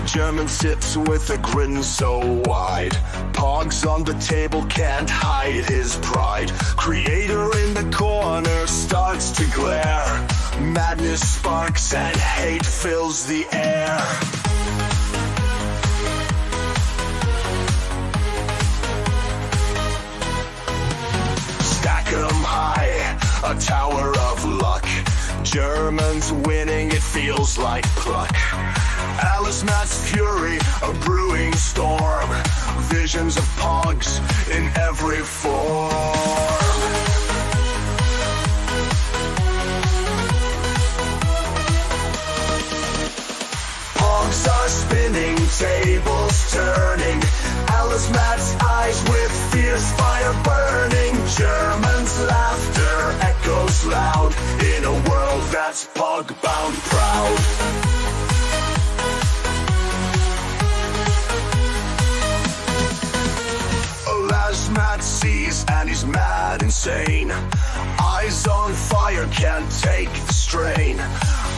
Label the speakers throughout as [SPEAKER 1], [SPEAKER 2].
[SPEAKER 1] German sips with a grin so wide. Pogs on the table can't hide his pride. Creator in the corner starts to glare. Madness sparks and hate fills the air. Stack 'em high, a tower of luck. Germans winning, it feels like pluck. Alice Matt's fury, a brewing storm. Visions of pogs in every form. Pogs are spinning, tables turning. Alice Matt's eyes with fierce fire burning. Germans' laughter echoes loud in a world that's pog-bound proud. Matt sees and he's mad insane. Eyes on fire, can't take the strain.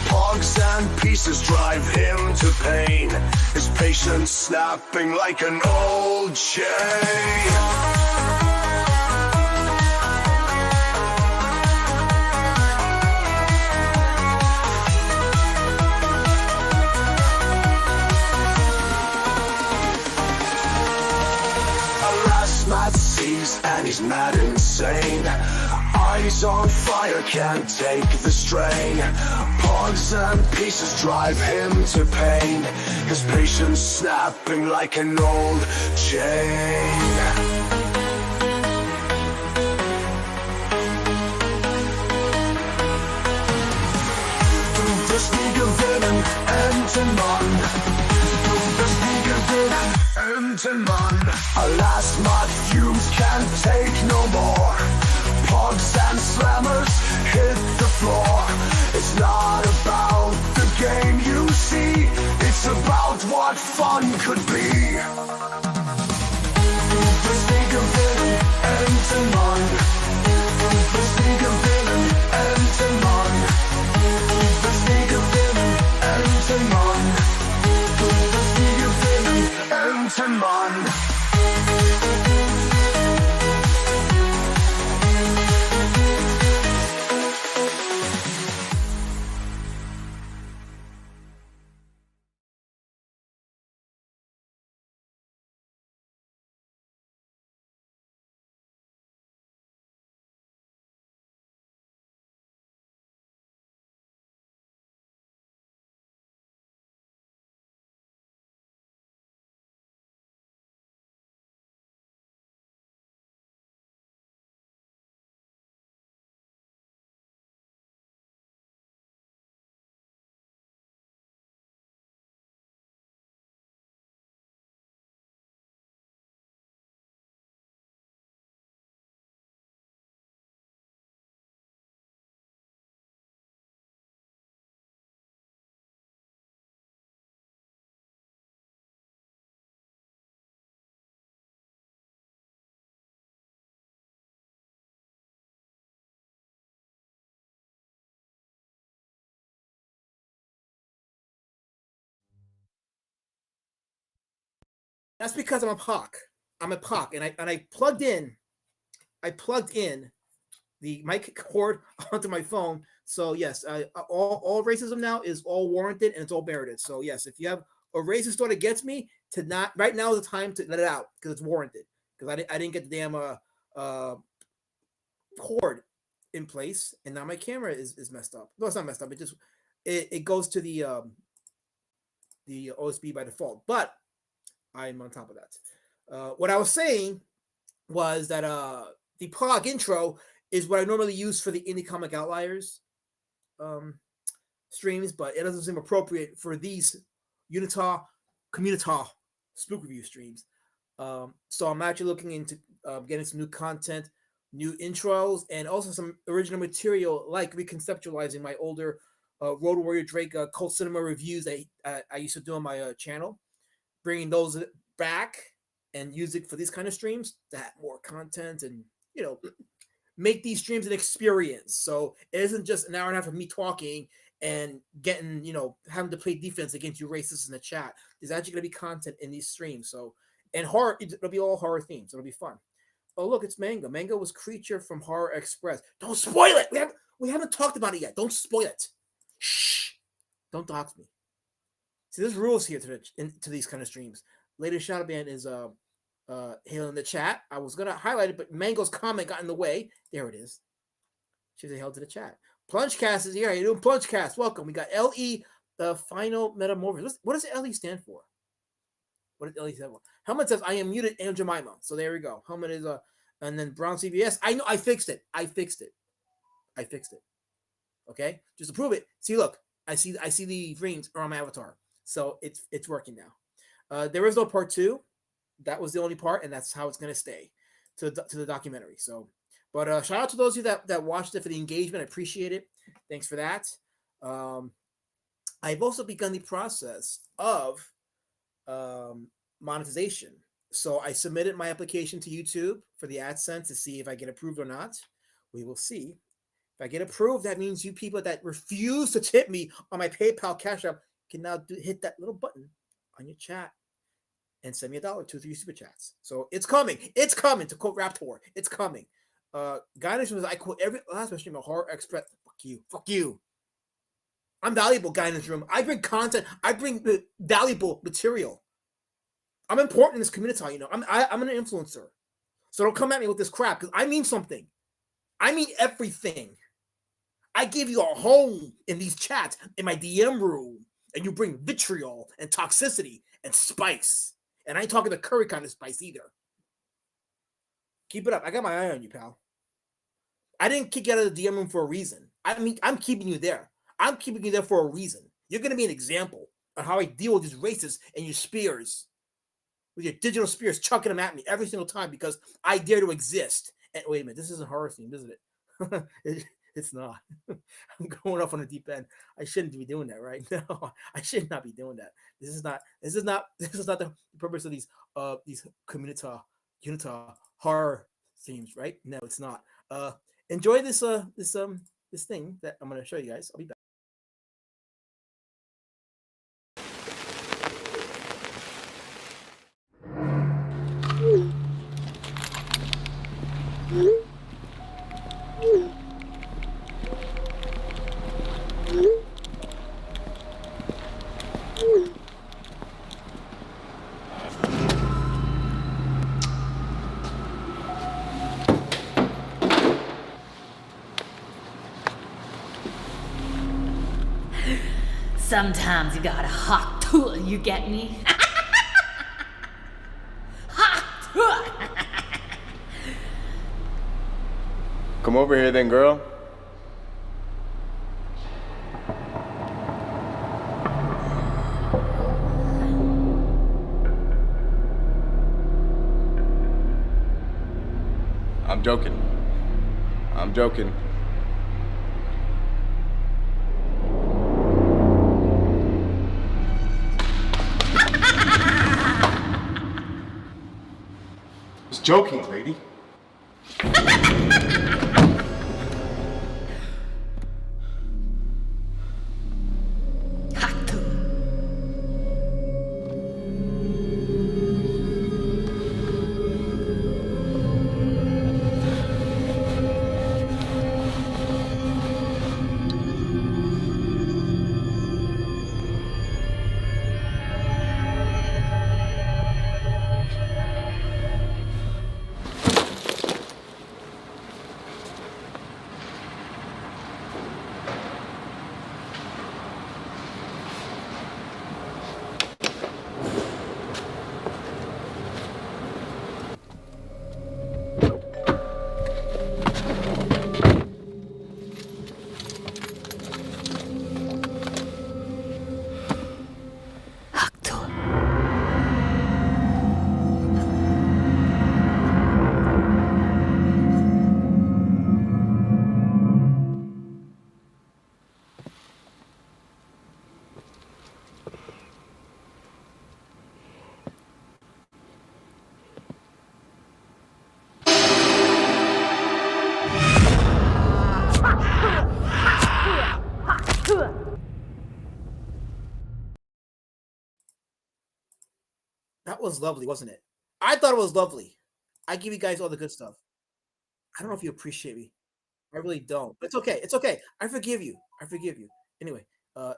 [SPEAKER 1] Pogs and pieces drive him to pain. His patience snapping like an old chain. And he's mad insane. Eyes on fire, can't take the strain. Pogs and pieces drive him to pain. His patience snapping like an old chain. Du bist nie gewinnen, Entenmann. Du bist nie gewinnen, Entenmann. Alas, mud fumes can't take no more. Pogs and slammers hit the floor. It's not about the game you see. It's about what fun could be. Du bist nie gewinnen, Entenmann. Du bist nie gewinnen, Entenmann. Du bist nie gewinnen, Entenmann. Du bist nie gewinnen, Entenmann.
[SPEAKER 2] That's because I'm a POC, and I plugged in the mic cord onto my phone. So yes, all racism now is all warranted and it's all merited. So yes, if you have a racist thought against me, to not right now is the time to let it out because it's warranted. Because I didn't get the damn cord in place, and now my camera is messed up. No, it's not messed up. It goes to the OSB by default, but I'm on top of that. What I was saying was that the POG intro is what I normally use for the Indie Comic Outliers streams, but it doesn't seem appropriate for these Unitah, communitah Spook review streams. So I'm actually looking into getting some new content, new intros, and also some original material, like reconceptualizing my older Road Warrior Drake cult cinema reviews that I used to do on my channel, bringing those back and use it for these kind of streams to have more content and, make these streams an experience. So it isn't just an hour and a half of me talking and getting, having to play defense against you racists in the chat. There's actually going to be content in these streams. So, and horror, it'll be all horror themes. It'll be fun. Oh, look, it's Mango. Mango was Creature from Horror Express. Don't spoil it. We haven't talked about it yet. Don't spoil it. Shh. Don't dox me. See, there's rules here to these kind of streams. Latest Shadow Band is hail in the chat. I was gonna highlight it, but Mango's comment got in the way. There it is. She said hail to the chat. Plungecast is here. How you doing, Plungecast? Welcome. We got LE, the final metamorphosis. What does LE stand for? What does LE stand for? Helmet says I am muted and Jemima. So there we go. Helmet is and then Brown CVS. I know I fixed it. Okay, just to prove it. See, look, I see the rings are on my avatar. So it's working now. There is no part 2. That was the only part, and that's how it's going to stay to the documentary. So, but shout out to those of you that watched it for the engagement. I appreciate it. Thanks for that. I've also begun the process of monetization. So I submitted my application to YouTube for the AdSense to see if I get approved or not. We will see. If I get approved, that means you people that refuse to tip me on my PayPal Cash App can now hit that little button on your chat and send me $1, 2, 3 super chats. So it's coming. It's coming, to quote Raptor. It's coming. Guidance was, I quote every last stream of Horror Express. Fuck you. I'm valuable, Guidance Room. I bring content. I bring valuable material. I'm important in this community. I'm an influencer. So don't come at me with this crap, because I mean something. I mean everything. I give you a home in these chats in my DM room, and you bring vitriol and toxicity and spice. And I ain't talking the curry kind of spice either. Keep it up. I got my eye on you, pal. I didn't kick you out of the DM room for a reason. I mean, I'm keeping you there. I'm keeping you there for a reason. You're going to be an example of how I deal with these racists and your spears. With your digital spears, chucking them at me every single time because I dare to exist. And wait a minute, this isn't horror themed, isn't it? It's not. I'm going off on a deep end. I shouldn't be doing that, right? No, I should not be doing that. This is not the purpose of these communitah, Unitah horror themes, right? No, it's not. Enjoy this thing that I'm gonna show you guys. I'll be back.
[SPEAKER 3] Sometimes you got a hot tool, you get me? Hot tool!
[SPEAKER 4] Come over here then, girl. I'm joking. Joking, lady.
[SPEAKER 3] Hot tool.
[SPEAKER 2] That was lovely, wasn't it? I thought it was lovely. I give you guys all the good stuff. I don't know if you appreciate me. I really don't. But it's okay. It's okay. I forgive you. I forgive you. Anyway,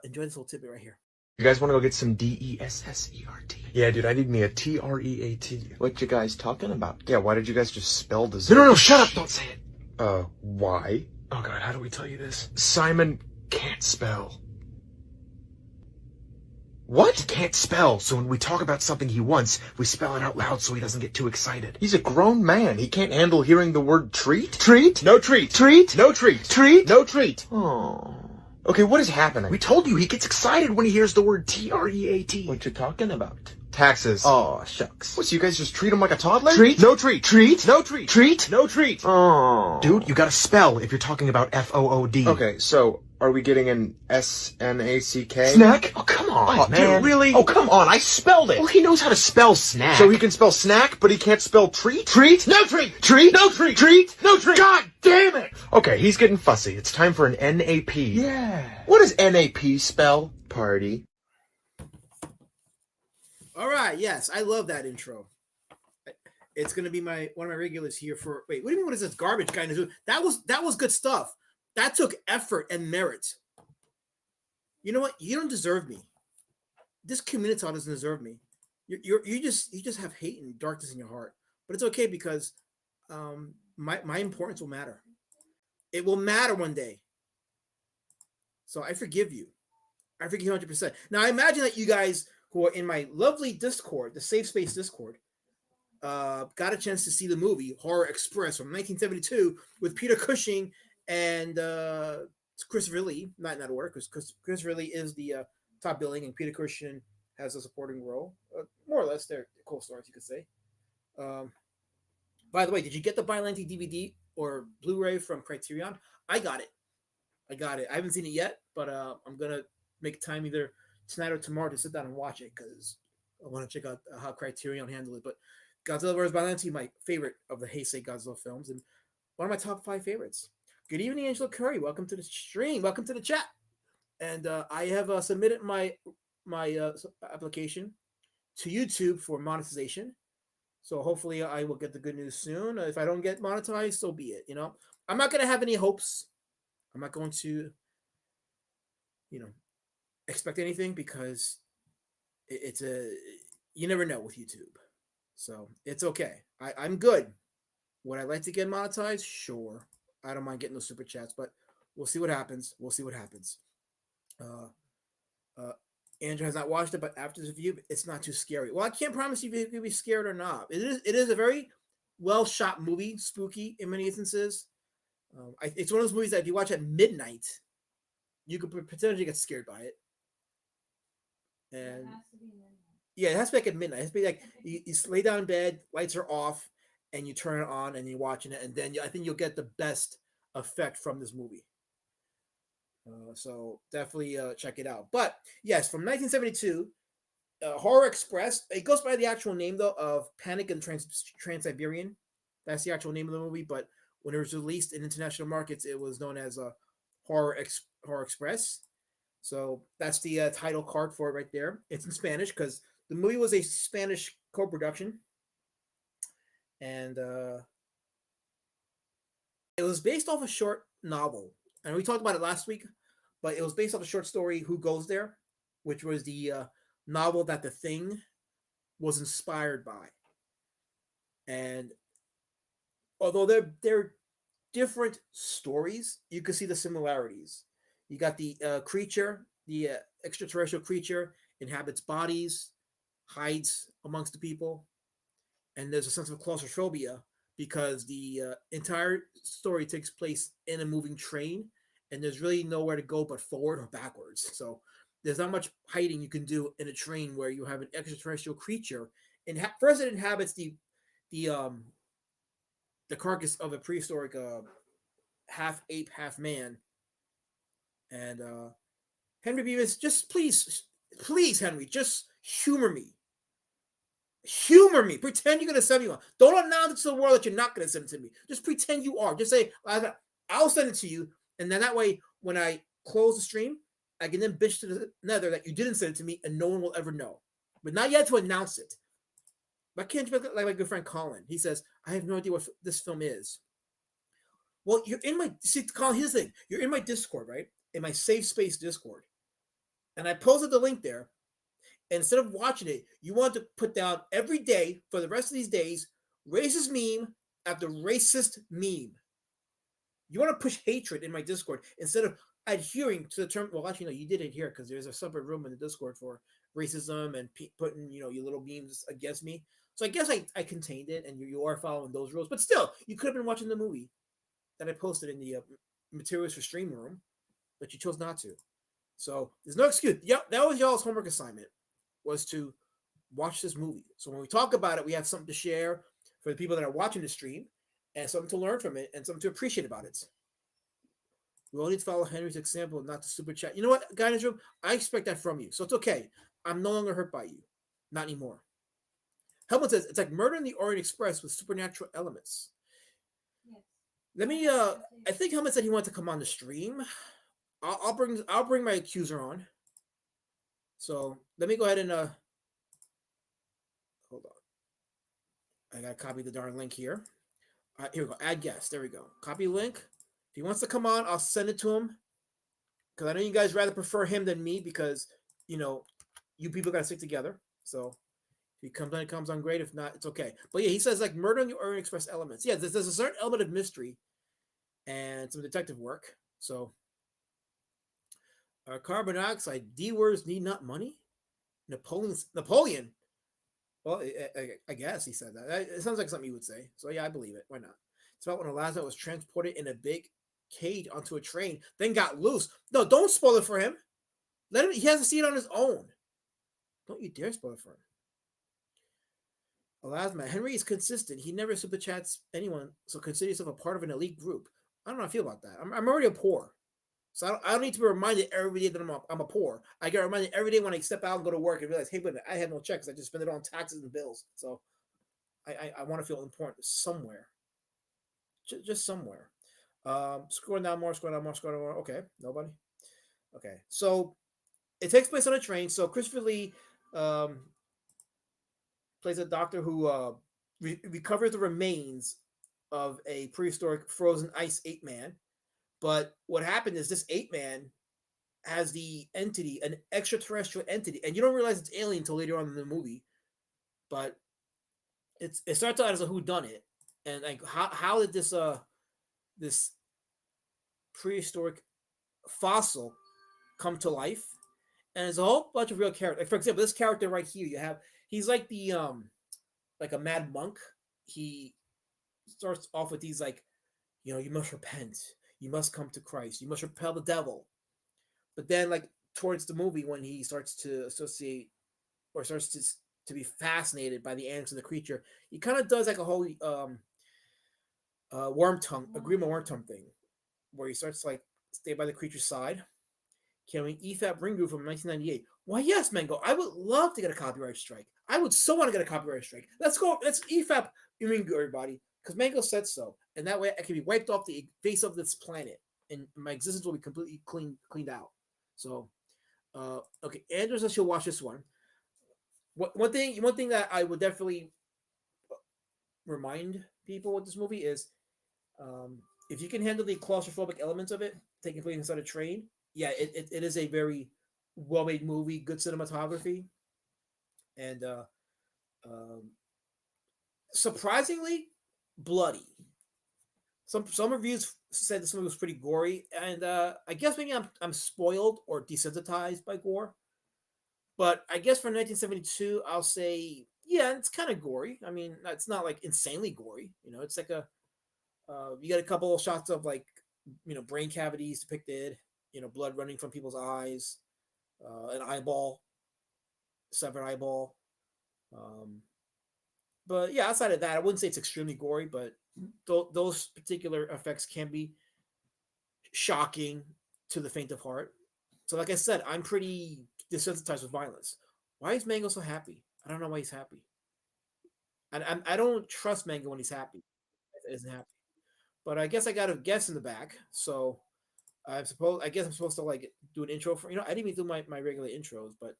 [SPEAKER 2] enjoy this little tidbit right here.
[SPEAKER 5] You guys want to go get some DESSERT? Yeah, dude, I need me a TREAT.
[SPEAKER 4] What you guys talking about?
[SPEAKER 5] Yeah, why did you guys just spell dessert?
[SPEAKER 4] No, shut up! Don't say it.
[SPEAKER 5] Why? Oh god, how do we tell you this? Simon can't spell. What? He can't spell, so when we talk about something he wants, we spell it out loud so he doesn't get too excited.
[SPEAKER 4] He's a grown man. He can't handle hearing the word treat.
[SPEAKER 5] Treat?
[SPEAKER 4] No treat.
[SPEAKER 5] Treat?
[SPEAKER 4] No treat.
[SPEAKER 5] Treat?
[SPEAKER 4] No treat.
[SPEAKER 5] Oh.
[SPEAKER 4] Okay, what is happening?
[SPEAKER 5] We told you he gets excited when he hears the word TREAT.
[SPEAKER 4] What you talking about?
[SPEAKER 5] Taxes.
[SPEAKER 4] Oh, shucks.
[SPEAKER 5] What, so you guys just treat him like a toddler?
[SPEAKER 4] Treat?
[SPEAKER 5] No treat. Treat?
[SPEAKER 4] No treat.
[SPEAKER 5] Treat?
[SPEAKER 4] No treat.
[SPEAKER 5] Oh. Dude, you gotta spell if you're talking about FOOD.
[SPEAKER 4] Okay, so are we getting an SNACK?
[SPEAKER 5] Snack? Oh, come on,
[SPEAKER 4] Oh,
[SPEAKER 5] man.
[SPEAKER 4] dude, really?
[SPEAKER 5] Oh, come on, I spelled it. Well, he knows how to spell snack.
[SPEAKER 4] So he can spell snack, but he can't spell treat?
[SPEAKER 5] Treat?
[SPEAKER 4] No treat.
[SPEAKER 5] Treat?
[SPEAKER 4] No treat.
[SPEAKER 5] Treat?
[SPEAKER 4] No treat.
[SPEAKER 5] God damn it! Okay, he's getting fussy. It's time for an NAP.
[SPEAKER 4] Yeah. What does NAP spell? Party.
[SPEAKER 2] All right. Yes, I love that intro. It's gonna be one of my regulars here for. Wait, what do you mean? What is this garbage kind of? That was good stuff. That took effort and merit. You know what? You don't deserve me. This community doesn't deserve me. You just have hate and darkness in your heart. But it's okay because my importance will matter. It will matter one day. So I forgive you. I forgive you 100%. Now I imagine that you guys who are in my lovely Discord, the Safe Space Discord, got a chance to see the movie Horror Express from 1972 with Peter Cushing and Christopher Lee. Not order, because Christopher Lee is the top billing, and Peter Cushing has a supporting role. More or less, they're co-stars, you could say. By the way, did you get the Biolenti DVD or Blu-ray from Criterion? I got it. I haven't seen it yet, but I'm gonna make time either tonight or tomorrow to sit down and watch it because I want to check out how Criterion handled it. But Godzilla vs. Biolenti, my favorite of the Heisei Godzilla films, and one of my top 5 favorites. Good evening, Angela Curry. Welcome to the stream. Welcome to the chat. And I have submitted my application to YouTube for monetization. So hopefully I will get the good news soon. If I don't get monetized, so be it. You know, I'm not going to have any hopes. I'm not going to, expect anything because it's you never know with YouTube. So it's okay. I'm good. Would I like to get monetized? Sure. I don't mind getting those super chats, but we'll see what happens. Andrew has not watched it, but after this review, it's not too scary. Well, I can't promise you if you'll be scared or not. It is a very well shot movie, spooky in many instances. It's one of those movies that if you watch at midnight, you could potentially get scared by it. And yeah, it has to be like at midnight. It has to be like you lay down in bed, lights are off, and you turn it on and you're watching it, and then I think you'll get the best effect from this movie. So definitely check it out. But yes, from 1972, Horror Express. It goes by the actual name though of Panic in Trans-Siberian. That's the actual name of the movie. But when it was released in international markets, it was known as Horror Express. So that's the title card for it right there. It's in Spanish because the movie was a Spanish co-production. And it was based off a short novel. And we talked about it last week, but it was based off a short story, Who Goes There, which was the novel that The Thing was inspired by. And although they're different stories, you can see the similarities. You got the creature, the extraterrestrial creature, inhabits bodies, hides amongst the people, and there's a sense of claustrophobia because the entire story takes place in a moving train, and there's really nowhere to go but forward or backwards. So there's not much hiding you can do in a train where you have an extraterrestrial creature. And first, it inhabits the carcass of a prehistoric half ape, half man. And Henry Beavis, just please, Henry, just humor me. Humor me. Pretend you're going to send me one. Don't announce to the world that you're not going to send it to me. Just pretend you are. Just say, I'll send it to you. And then that way, when I close the stream, I can then bitch to the nether that you didn't send it to me and no one will ever know. But not yet to announce it. Why can't you be like my good friend Colin? He says, I have no idea what this film is. Well, you're in my see, Colin, here's the thing. You're in my Discord, right? In my safe space Discord. And I posted the link there. And instead of watching it, you want to put down every day for the rest of these days, racist meme after racist meme. You want to push hatred in my Discord instead of adhering to the term. Well, actually, no, you did adhere because there's a separate room in the Discord for racism and putting, your little memes against me. So I guess I contained it, and you are following those rules. But still, you could have been watching the movie that I posted in the materials for stream room, but you chose not to. So there's no excuse. Yep, that was y'all's homework assignment, was to watch this movie. So when we talk about it, we have something to share for the people that are watching the stream, and something to learn from it, and something to appreciate about it. We all need to follow Henry's example, not the super chat. You know what, guy in this room? I expect that from you, so it's okay. I'm no longer hurt by you, not anymore. Helmut says it's like Murder in the Orient Express with supernatural elements.
[SPEAKER 6] Yes.
[SPEAKER 2] Let me. I think Helmut said he wanted to come on the stream. I'll bring my accuser on. So let me go ahead and hold on. I gotta copy the darn link here. Here we go. Add guest. There we go. Copy link. If he wants to come on, I'll send it to him. Because I know you guys rather prefer him than me because you people gotta stick together. So if he comes on, it comes on great. If not, it's okay. But yeah, he says like Murder on the Orient Express elements. Yeah, there's a certain element of mystery and some detective work. So carbon dioxide, D words need not money. Napoleon. Well, I guess he said that. It sounds like something you would say. So yeah, I believe it. Why not? It's about when Eliza was transported in a big cage onto a train, then got loose. No, don't spoil it for him. Let him. He has to see it on his own. Don't you dare spoil it for him. Elasma, Henry is consistent. He never super chats anyone, so consider yourself a part of an elite group. I don't know how I feel about that. I'm already a poor. So I don't need to be reminded every day that I'm a poor. I get reminded every day when I step out and go to work and realize, hey, wait a minute, I had no checks. I just spent it on taxes and bills. So I want to feel important somewhere. Just somewhere. Scrolling down more. Okay, nobody. Okay, so it takes place on a train. So Christopher Lee plays a doctor who recovers the remains of a prehistoric frozen ice ape man. But what happened is this ape man has the entity, an extraterrestrial entity, and you don't realize it's alien until later on in the movie. But it starts out as a whodunit, and like how did this prehistoric fossil come to life? And there's a whole bunch of real characters. Like for example, this character right here, he's like the like a mad monk. He starts off with these like, you must repent. You must come to Christ. You must repel the devil. But then, like towards the movie, when he starts to associate or starts to be fascinated by the animals and the creature, he kind of does like a whole agreement worm tongue thing, where he starts to like stay by the creature's side. Carrying EFAP Ringu from 1998. Why, yes, Mango. I would love to get a copyright strike. I would so want to get a copyright strike. Let's go. Let's EFAP Ringu, everybody. Because Mango said so, and that way I can be wiped off the face of this planet, and my existence will be completely cleaned out. So, okay, Andrew says she'll watch this one. One thing that I would definitely remind people with this movie is, if you can handle the claustrophobic elements of it, taking place inside a train, yeah, it is a very well-made movie, good cinematography, and surprisingly bloody. Some reviews said this movie was pretty gory, and I guess maybe I'm spoiled or desensitized by gore. But I guess for 1972, I'll say yeah, it's kind of gory. I mean, it's not like insanely gory. It's like you got a couple of shots of like brain cavities depicted. Blood running from people's eyes, an eyeball, severed eyeball. But yeah, outside of that, I wouldn't say it's extremely gory, but those particular effects can be shocking to the faint of heart. So, like I said, I'm pretty desensitized with violence. Why is Mango so happy? I don't know why he's happy. I don't trust Mango when he's happy. Isn't happy. But I guess I got a guess in the back. So, I guess I'm supposed to like do an intro for I didn't even do my regular intros, but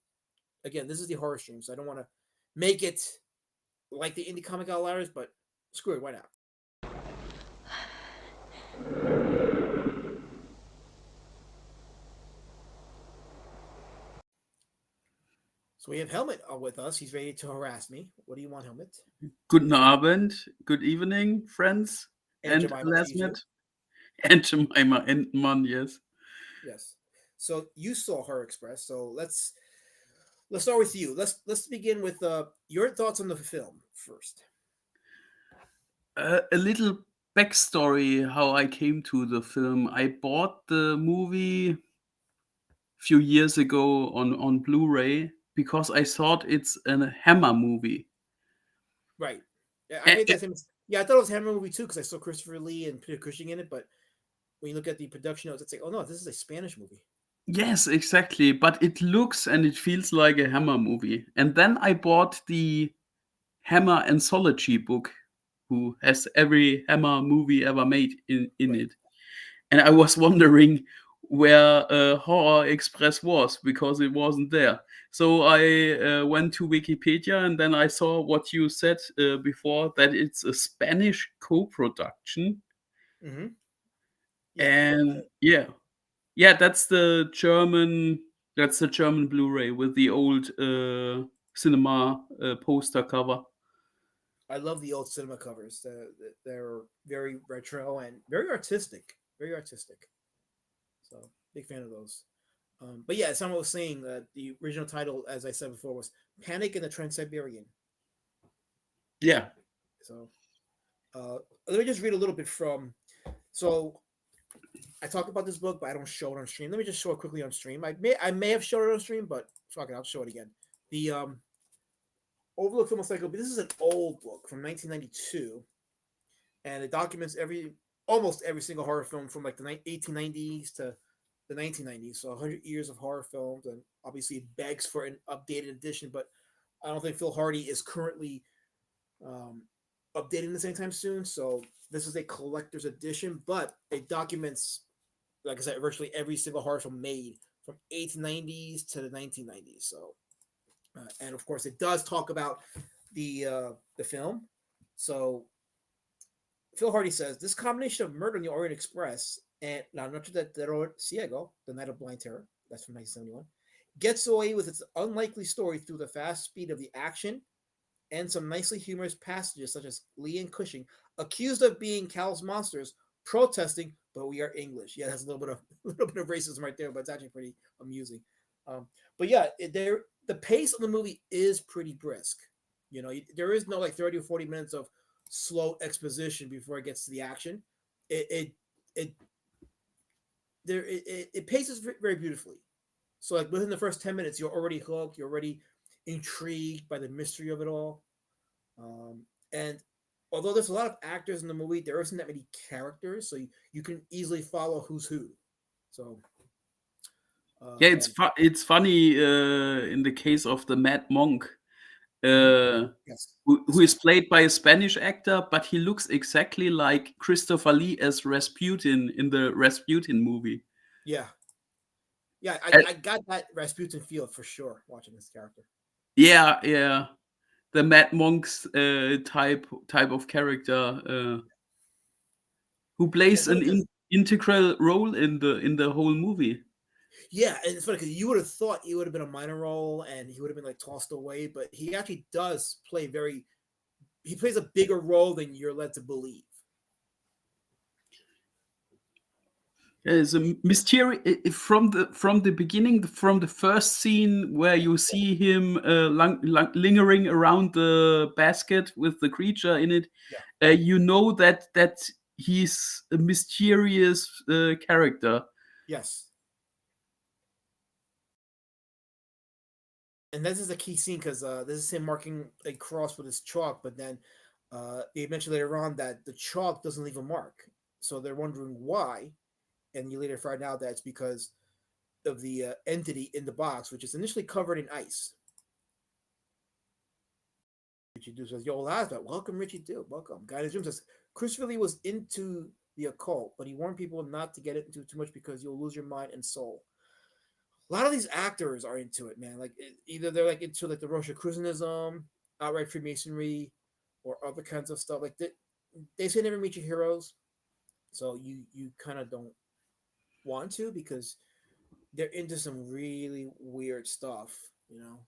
[SPEAKER 2] again, this is the horror stream, so I don't want to make it like the indie comic outliers, but screw it, why not? So we have Helmet with us. He's ready to harass me. What do you want, Helmet?
[SPEAKER 6] Guten Abend, good evening, friends
[SPEAKER 2] And
[SPEAKER 6] and
[SPEAKER 2] Jemima to you too.
[SPEAKER 6] Lasmet and Jemima and Mon, yes.
[SPEAKER 2] Yes. So you saw Horror Express. So let's start with you. Let's begin with your thoughts on the film first.
[SPEAKER 6] A little backstory how I came to the film. I bought the movie a few years ago on Blu-ray because I thought it's a Hammer movie.
[SPEAKER 2] Right. Yeah, I
[SPEAKER 6] A-
[SPEAKER 2] made that same. Yeah, I thought it was a Hammer movie too because I saw Christopher Lee and Peter Cushing in it. But when you look at the production notes, it's like, oh no, this is a Spanish movie.
[SPEAKER 6] Yes, exactly. But it looks and it feels like a Hammer movie. And then I bought the Hammer anthology book, who has every Hammer movie ever made in
[SPEAKER 2] Right.
[SPEAKER 6] it. And I was wondering where Horror Express was because it wasn't there. So I went to Wikipedia and then I saw what you said before, that it's a Spanish co-production.
[SPEAKER 2] Mm-hmm. Yeah.
[SPEAKER 6] And yeah, that's the German Blu-ray with the old cinema poster cover.
[SPEAKER 2] I love the old cinema covers. They're very retro and very artistic. Very artistic. So big fan of those. But yeah, someone was saying that the original title, as I said before, was "Panic in the Trans-Siberian."
[SPEAKER 6] Yeah.
[SPEAKER 2] So let me just read a little bit from. So I talk about this book, but I don't show it on stream. Let me just show it quickly on stream. I may have showed it on stream, but fuck it, I'll show it again. The Overlook Film Encyclopedia. This is an old book from 1992, and it documents almost every single horror film from like the 1890s to the 1990s. So 100 years of horror films, and obviously it begs for an updated edition. But I don't think Phil Hardy is currently updating this anytime soon. So this is a collector's edition, but it documents, like I said, virtually every single horror film made from 1890s to the 1990s. So, and of course, it does talk about the film. So Phil Hardy says this combination of Murder on the Orient Express and La Noche de Terror Ciego, The Night of Blind Terror, that's from 1971, gets away with its unlikely story through the fast speed of the action and some nicely humorous passages such as Lee and Cushing, accused of being Cal's monsters, protesting, but we are English. Yeah, that's a little bit of racism right there, but it's actually pretty amusing. But yeah, the pace of the movie is pretty brisk. There is no like 30 or 40 minutes of slow exposition before it gets to the action. It paces very beautifully. So like within the first 10 minutes, you're already hooked. You're already intrigued by the mystery of it all. And although there's a lot of actors in the movie, there isn't that many characters, so you can easily follow who's who. So
[SPEAKER 6] Yeah, it's funny in the case of the Mad Monk,
[SPEAKER 2] yes,
[SPEAKER 6] who is played by a Spanish actor, but he looks exactly like Christopher Lee as Rasputin in the Rasputin movie.
[SPEAKER 2] yeah.
[SPEAKER 6] And-
[SPEAKER 2] I got that Rasputin feel for sure watching this character.
[SPEAKER 6] yeah, the Mad Monk's type of character who plays an integral role in the whole movie.
[SPEAKER 2] Yeah, and it's funny because you would have thought he would have been a minor role and he would have been like tossed away, but he actually does play he plays a bigger role than you're led to believe.
[SPEAKER 6] There's a mystery from the beginning, from the first scene where you see him lingering around the basket with the creature in it.
[SPEAKER 2] Yeah.
[SPEAKER 6] You know that he's a mysterious character.
[SPEAKER 2] Yes. And this is a key scene because this is him marking a cross with his chalk, but then they mention later on that the chalk doesn't leave a mark. So they're wondering why. And you later find out that it's because of the entity in the box, which is initially covered in ice. Richie Du says, "Yo, last but welcome, Richie Du. Welcome." Guy in his room says, "Christopher Lee was into the occult, but he warned people not to get into too much because you'll lose your mind and soul. A lot of these actors are into it, man. Like either they're like into like the Rosicrucianism, outright Freemasonry, or other kinds of stuff. Like they say never meet your heroes, so you kind of don't want to because they're into some really weird stuff, you know.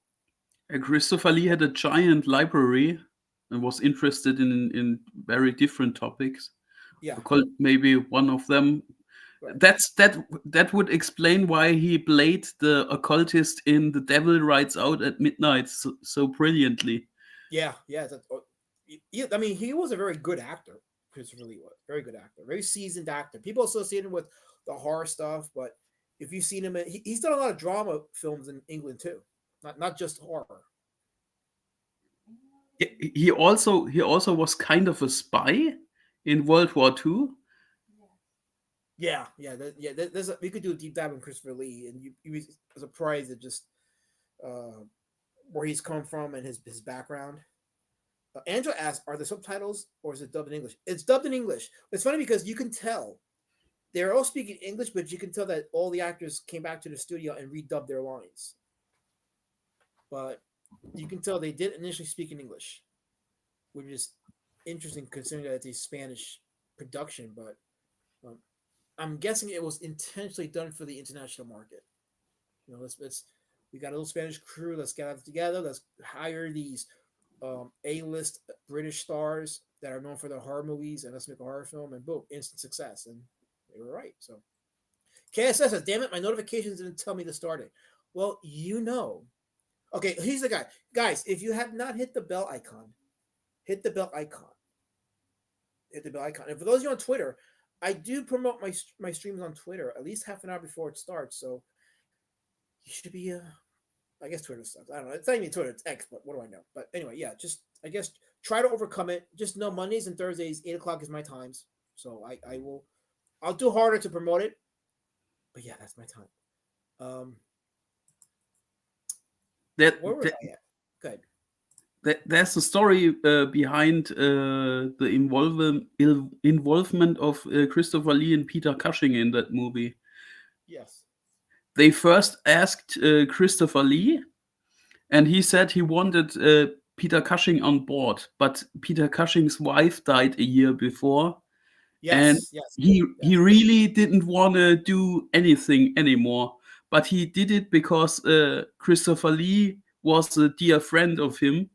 [SPEAKER 6] Christopher Lee had a giant library and was interested in very different topics.
[SPEAKER 2] Yeah,
[SPEAKER 6] Occult, maybe one of them.
[SPEAKER 2] right.
[SPEAKER 6] That would explain why he played the occultist in The Devil Rides Out at Midnight so brilliantly.
[SPEAKER 2] Yeah, yeah. I mean, he was a very good actor. Christopher Lee was very good actor, very seasoned actor. People associate him with the horror stuff, but if you've seen him, he's done a lot of drama films in England too, not just horror.
[SPEAKER 6] He also was kind of a spy in World War II.
[SPEAKER 2] Yeah, yeah, we could do a deep dive on Christopher Lee, and you'd be surprised at just where he's come from and his background. Angela asked, "Are the subtitles or is it dubbed in English?" It's dubbed in English. It's funny because you can tell they're all speaking English, but you can tell that all the actors came back to the studio and redubbed their lines. But you can tell they did initially speak in English, which is interesting considering that it's a Spanish production. But I'm guessing it was intentionally done for the international market. You know, let's we got a little Spanish crew. Let's get it together. Let's hire these A-list British stars that are known for their horror movies, and let's make a horror film. And boom, instant success. And they were right. So KSS says, "Damn it, my notifications didn't tell me to start it." Well, you know. Okay, he's the guy. Guys, if you have not hit the bell icon, hit the bell icon. Hit the bell icon. And for those of you on Twitter, I do promote my streams on Twitter at least half an hour before it starts. So you should be, I guess Twitter sucks. I don't know. It's not even Twitter, it's X, but what do I know? But anyway, yeah, just, I guess, try to overcome it. Just know Mondays and Thursdays, 8 o'clock is my times. So I'll do harder to promote it. But yeah, that's my time. Where was I at? Good.
[SPEAKER 6] There's a story behind the involvement of Christopher Lee and Peter Cushing in that movie.
[SPEAKER 2] Yes.
[SPEAKER 6] They first asked Christopher Lee, and he said he wanted Peter Cushing on board, but Peter Cushing's wife died a year before, and he really didn't want to do anything anymore. But he did it because Christopher Lee was a dear friend of him,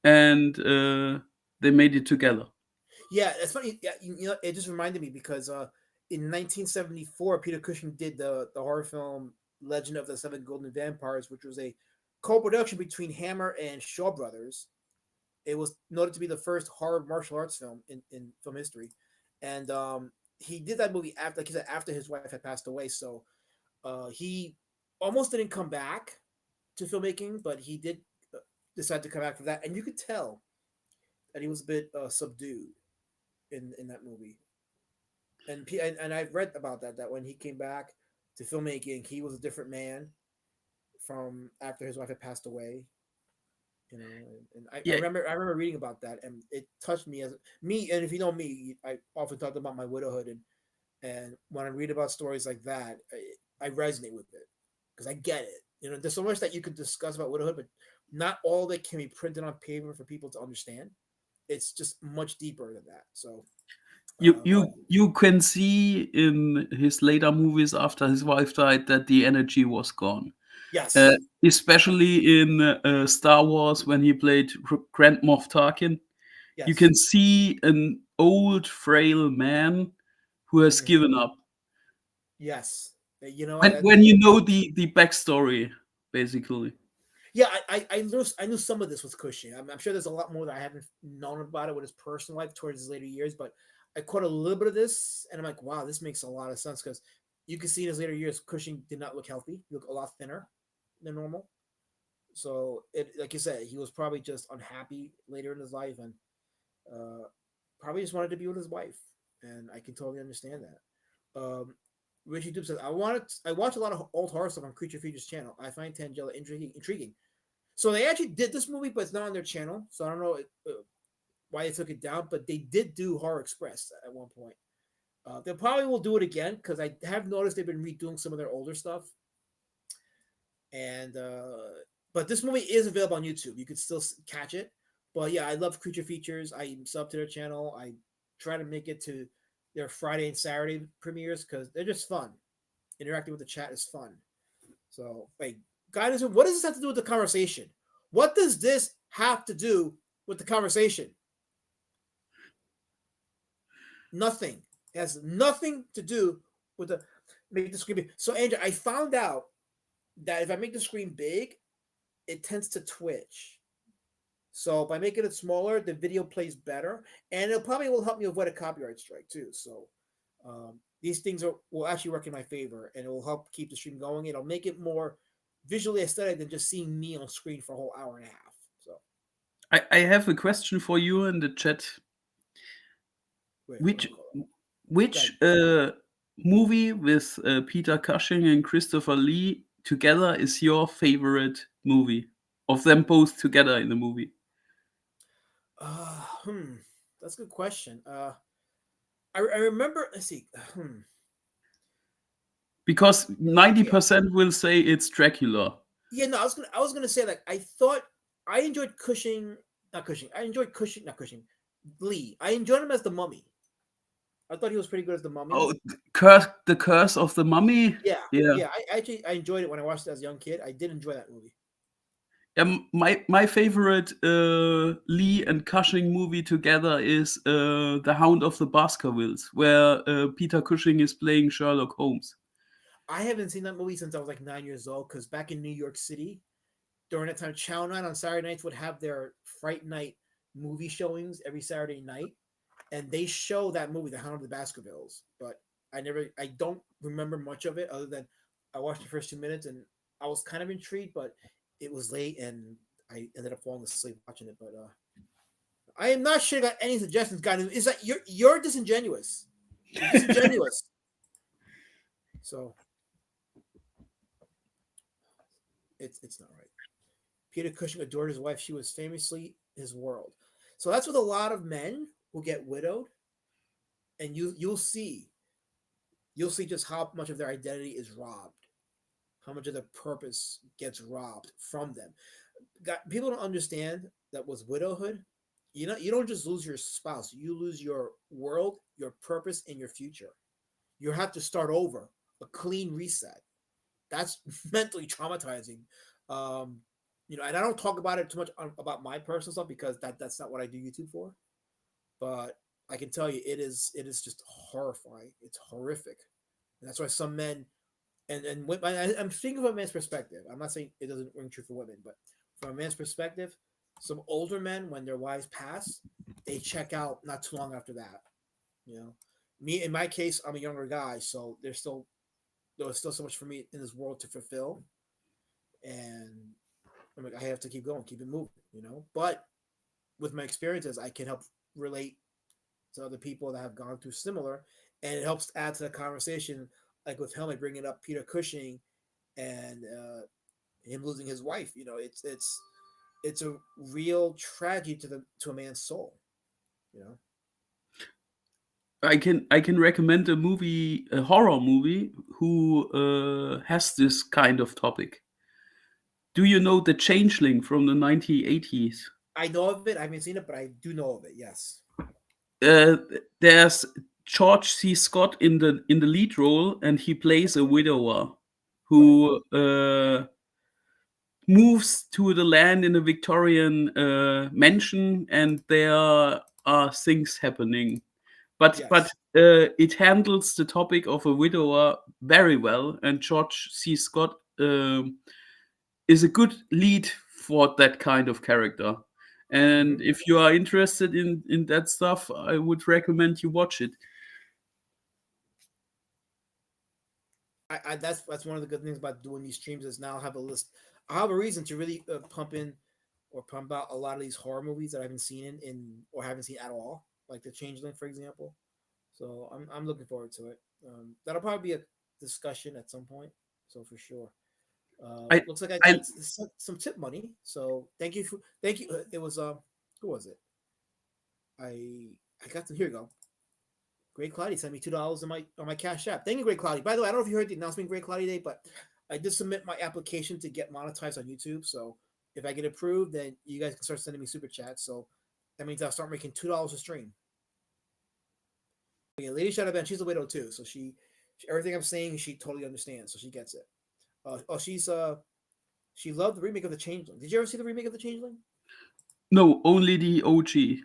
[SPEAKER 6] and they made it together.
[SPEAKER 2] Yeah, that's funny. Yeah, you know, it just reminded me because in 1974, Peter Cushing did the horror film Legend of the Seven Golden Vampires, which was a co-production between Hammer and Shaw Brothers. It was noted to be the first horror martial arts film in film history, and he did that movie after, like he said, after his wife had passed away. So he almost didn't come back to filmmaking, but he did decide to come back for that, and you could tell that he was a bit subdued in that movie. And I've read about that when he came back to filmmaking, he was a different man from after his wife had passed away. You know, and I remember reading about that, and it touched me as me. And if you know me, I often talk about my widowhood, and when I read about stories like that, I resonate with it because I get it. You know, there's so much that you could discuss about widowhood, but not all that can be printed on paper for people to understand. It's just much deeper than that. So
[SPEAKER 6] you can see in his later movies after his wife died that the energy was gone.
[SPEAKER 2] Yes,
[SPEAKER 6] especially in Star Wars when he played Grand Moff Tarkin.
[SPEAKER 2] yes.
[SPEAKER 6] You can see an old, frail man who has given up.
[SPEAKER 2] Yes, you know,
[SPEAKER 6] when you know the backstory, basically.
[SPEAKER 2] Yeah, I knew some of this with Cushing. I'm sure there's a lot more that I haven't known about it with his personal life towards his later years, but I caught a little bit of this, and I'm like, wow, this makes a lot of sense because you can see in his later years, Cushing did not look healthy. He looked a lot thinner than normal. So, like you said, he was probably just unhappy later in his life, and probably just wanted to be with his wife. And I can totally understand that. Richie Dube says, I watch a lot of old horror stuff on Creature Features channel. I find Tangela intriguing. So they actually did this movie, but it's not on their channel. So I don't know why they took it down, but they did do Horror Express at one point. They probably will do it again because I have noticed they've been redoing some of their older stuff. And but this movie is available on YouTube. You could still catch it. But yeah, I love Creature Features. I sub to their channel. I try to make it to their Friday and Saturday premieres because they're just fun. Interacting with the chat is fun. So, wait, guidance. What does this have to do with the conversation? What does this have to do with the conversation? Nothing. It has nothing to do with the make the screen big. So, Andrew, I found out that if I make the screen big, it tends to twitch. So by making it smaller, the video plays better, and it probably will help me avoid a copyright strike too. So these things will actually work in my favor, and it will help keep the stream going. It'll make it more visually aesthetic than just seeing me on screen for a whole hour and a half. So
[SPEAKER 6] I have a question for you in the chat.
[SPEAKER 2] wait,
[SPEAKER 6] Which movie with Peter Cushing and Christopher Lee together is your favorite movie of them both together in the movie?
[SPEAKER 2] That's a good question. I remember. Let's see.
[SPEAKER 6] Because 90% will say it's Dracula.
[SPEAKER 2] Yeah, no, I was gonna say, like, I thought I enjoyed Cushing, not Cushing. I enjoyed Cushing, not Cushing. Lee. I enjoyed him as the Mummy. I thought he was pretty good as the Mummy.
[SPEAKER 6] Oh, the Curse of the Mummy.
[SPEAKER 2] Yeah.
[SPEAKER 6] Yeah.
[SPEAKER 2] I enjoyed it when I watched it as a young kid. I did enjoy that movie.
[SPEAKER 6] My favorite Lee and Cushing movie together is The Hound of the Baskervilles, where Peter Cushing is playing Sherlock Holmes.
[SPEAKER 2] I haven't seen that movie since I was like 9 years old, because back in New York City, during that time, Channel 9 on Saturday nights would have their Fright Night movie showings every Saturday night, and they show that movie, The Hound of the Baskervilles. But I don't remember much of it other than I watched the first 2 minutes and I was kind of intrigued, but it was late and I ended up falling asleep watching it. But I am not sure I got any suggestions, guys. Is that you're disingenuous? You're disingenuous. So it's not right. Peter Cushing adored his wife. She was famously his world. So that's with a lot of men who get widowed, and you'll see just how much of their identity is robbed, how much of their purpose gets robbed from them. People don't understand that with widowhood, you don't just lose your spouse, you lose your world, your purpose, and your future. You have to start over, a clean reset. That's mentally traumatizing. And I don't talk about it too much about my personal stuff because that's not what I do YouTube for. But I can tell you, it is just horrifying. It's horrific. And that's why some men, and I'm thinking from a man's perspective. I'm not saying it doesn't ring true for women, but from a man's perspective, some older men, when their wives pass, they check out not too long after that. Me, in my case, I'm a younger guy, so there was still so much for me in this world to fulfill, and I'm like, I have to keep going, keep it moving, But with my experiences, I can help relate to other people that have gone through similar, and it helps add to the conversation. Like with Helmet bringing up Peter Cushing and him losing his wife, it's a real tragedy to a man's soul,
[SPEAKER 6] I can recommend a horror movie who has this kind of topic. Do you know The Changeling from the 1980s?
[SPEAKER 2] I know of it. I haven't seen it, but I do know of it. Yes.
[SPEAKER 6] There's George C. Scott in the lead role, and he plays a widower who moves to the land in a Victorian mansion, and there are things happening. But it handles the topic of a widower very well, and George C. Scott is a good lead for that kind of character. And if you are interested in that stuff, I would recommend you watch it.
[SPEAKER 2] That's one of the good things about doing these streams is now I have a list. I have a reason to really pump out a lot of these horror movies that I haven't seen or haven't seen at all, like The Changeling, for example. So I'm looking forward to it. That'll probably be a discussion at some point. So for sure. Looks like I got some tip money. So thank you. It was who was it? I got to here you go. Great Cloudy sent me $2 on my Cash App. Thank you, Great Cloudy. By the way, I don't know if you heard the announcement, Great Cloudy Day, but I did submit my application to get monetized on YouTube. So if I get approved, then you guys can start sending me super chats. So that means I'll start making $2 a stream. Yeah, Lady Shadow Band, she's a widow too, so everything I'm saying, she totally understands, so she gets it. She loved the remake of The Changeling. Did you ever see the remake of The Changeling?
[SPEAKER 6] No, only the OG.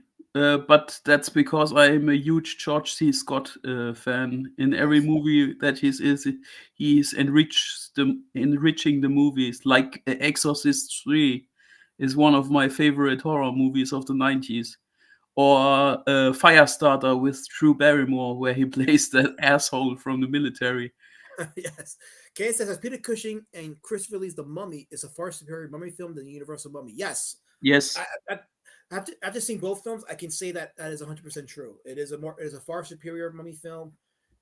[SPEAKER 6] But that's because I'm a huge George C. Scott fan. In every movie that he's enriching the movies. Like Exorcist 3 is one of my favorite horror movies of the 90s. Or Firestarter with Drew Barrymore, where he plays that asshole from the military.
[SPEAKER 2] Yes. Kay says, as Peter Cushing and Christopher Lee's The Mummy is a far superior mummy film than the Universal Mummy. Yes.
[SPEAKER 6] Yes.
[SPEAKER 2] After seeing both films, I can say that is 100% true. It is a far superior mummy film.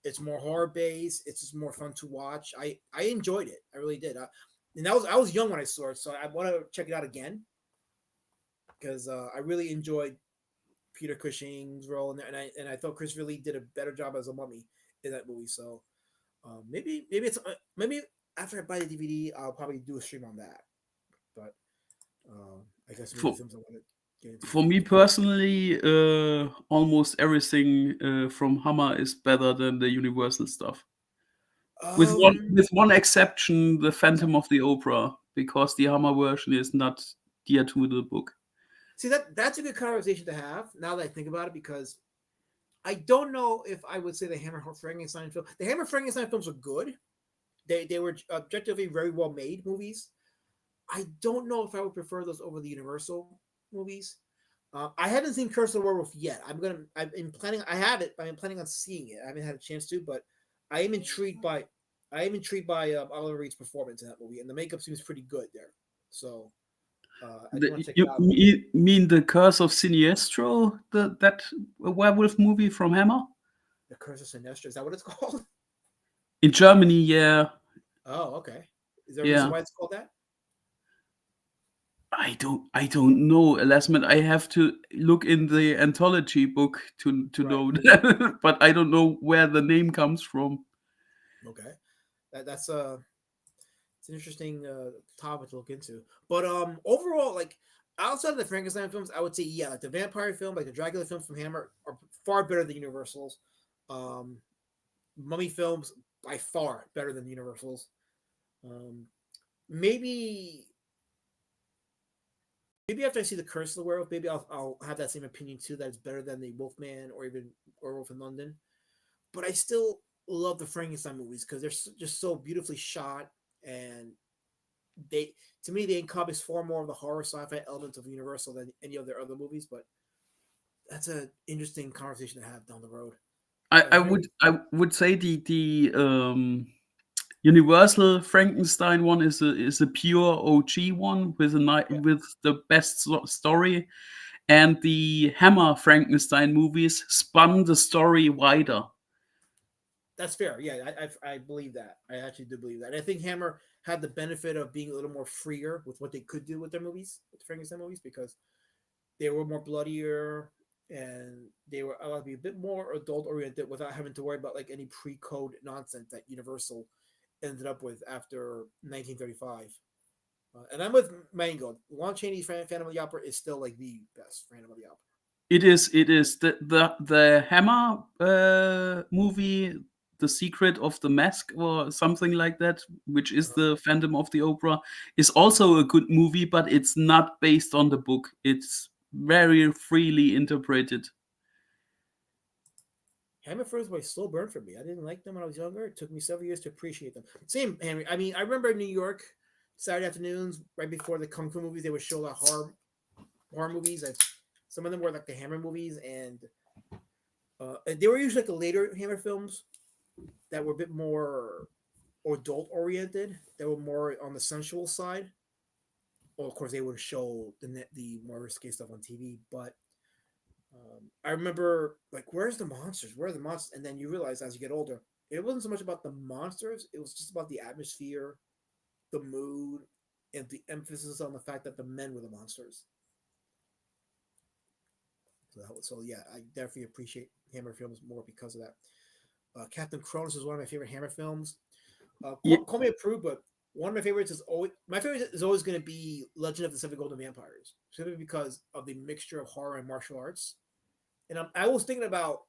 [SPEAKER 2] It's more horror based. It's just more fun to watch. I enjoyed it. I really did. And I was young when I saw it, so I want to check it out again because I really enjoyed Peter Cushing's role in there, and I thought Christopher Lee did a better job as a mummy in that movie. So maybe after I buy the DVD, I'll probably do a stream on that. But I guess maybe films I want to get into.
[SPEAKER 6] For me personally, almost everything from Hammer is better than the Universal stuff. With one exception, the Phantom of the Opera, because the Hammer version is not dear to the book.
[SPEAKER 2] See, that's a good conversation to have now that I think about it, because I don't know if I would say the Hammer Frankenstein film. The Hammer Frankenstein films are good. They were objectively very well made movies. I don't know if I would prefer those over the Universal movies. I haven't seen Curse of the Werewolf yet. I have it, but I'm planning on seeing it. I haven't had a chance to, but I am intrigued by Oliver Reed's performance in that movie, and the makeup seems pretty good there. So
[SPEAKER 6] you mean the Curse of Sinestro, that werewolf movie from Hammer?
[SPEAKER 2] The Curse of Sinestro, is that what it's called?
[SPEAKER 6] In Germany, yeah.
[SPEAKER 2] Oh, okay. Is there a reason why it's called that?
[SPEAKER 6] I don't know, Elasman. I have to look in the anthology book to know that. But I don't know where the name comes from.
[SPEAKER 2] Okay, that's it's an interesting topic to look into. But overall, like outside of the Frankenstein films, I would say like the vampire film, like the Dracula films from Hammer, are far better than Universal's. Mummy films by far better than Universal's. Maybe after I see the Curse of the Werewolf, maybe I'll have that same opinion too. That it's better than the Wolfman or even Werewolf in London. But I still love the Frankenstein movies because they're just so beautifully shot, and they encompass far more of the horror sci-fi elements of Universal than any of their other movies. But that's an interesting conversation to have down the road.
[SPEAKER 6] I would say the Universal Frankenstein one is a pure OG one with with the best story, and the Hammer Frankenstein movies spun the story wider.
[SPEAKER 2] That's fair. Yeah, I believe that. I actually do believe that. And I think Hammer had the benefit of being a little more freer with what they could do with their movies, with the Frankenstein movies, because they were more bloodier and they were allowed to be a bit more adult oriented without having to worry about like any pre-code nonsense that Universal ended up with after 1935. And I'm with Mango. Lon Chaney's Phantom of the Opera is still like the best Phantom of the Opera.
[SPEAKER 6] It is the Hammer movie, The Secret of the Mask or something like that, which is the Phantom of the Opera, is also a good movie, but it's not based on the book. It's very freely interpreted.
[SPEAKER 2] Hammer Films were a slow burn for me. I didn't like them when I was younger. It took me several years to appreciate them. Same, Henry. I mean, I remember in New York, Saturday afternoons, right before the Kung Fu movies, they would show the horror movies. Some of them were like the Hammer movies, and they were usually like the later Hammer films that were a bit more adult oriented. They were more on the sensual side. Well, of course, they would show the more risque stuff on TV, but I remember like, where's the monsters? Where are the monsters? And then you realize as you get older, it wasn't so much about the monsters. It was just about the atmosphere, the mood, and the emphasis on the fact that the men were the monsters. So yeah, I definitely appreciate Hammer films more because of that. Captain Cronus is one of my favorite Hammer films.
[SPEAKER 6] Yeah,
[SPEAKER 2] Call me a prude, but one of my favorite is always going to be Legend of the Seven Golden Vampires, simply because of the mixture of horror and martial arts. And I was thinking about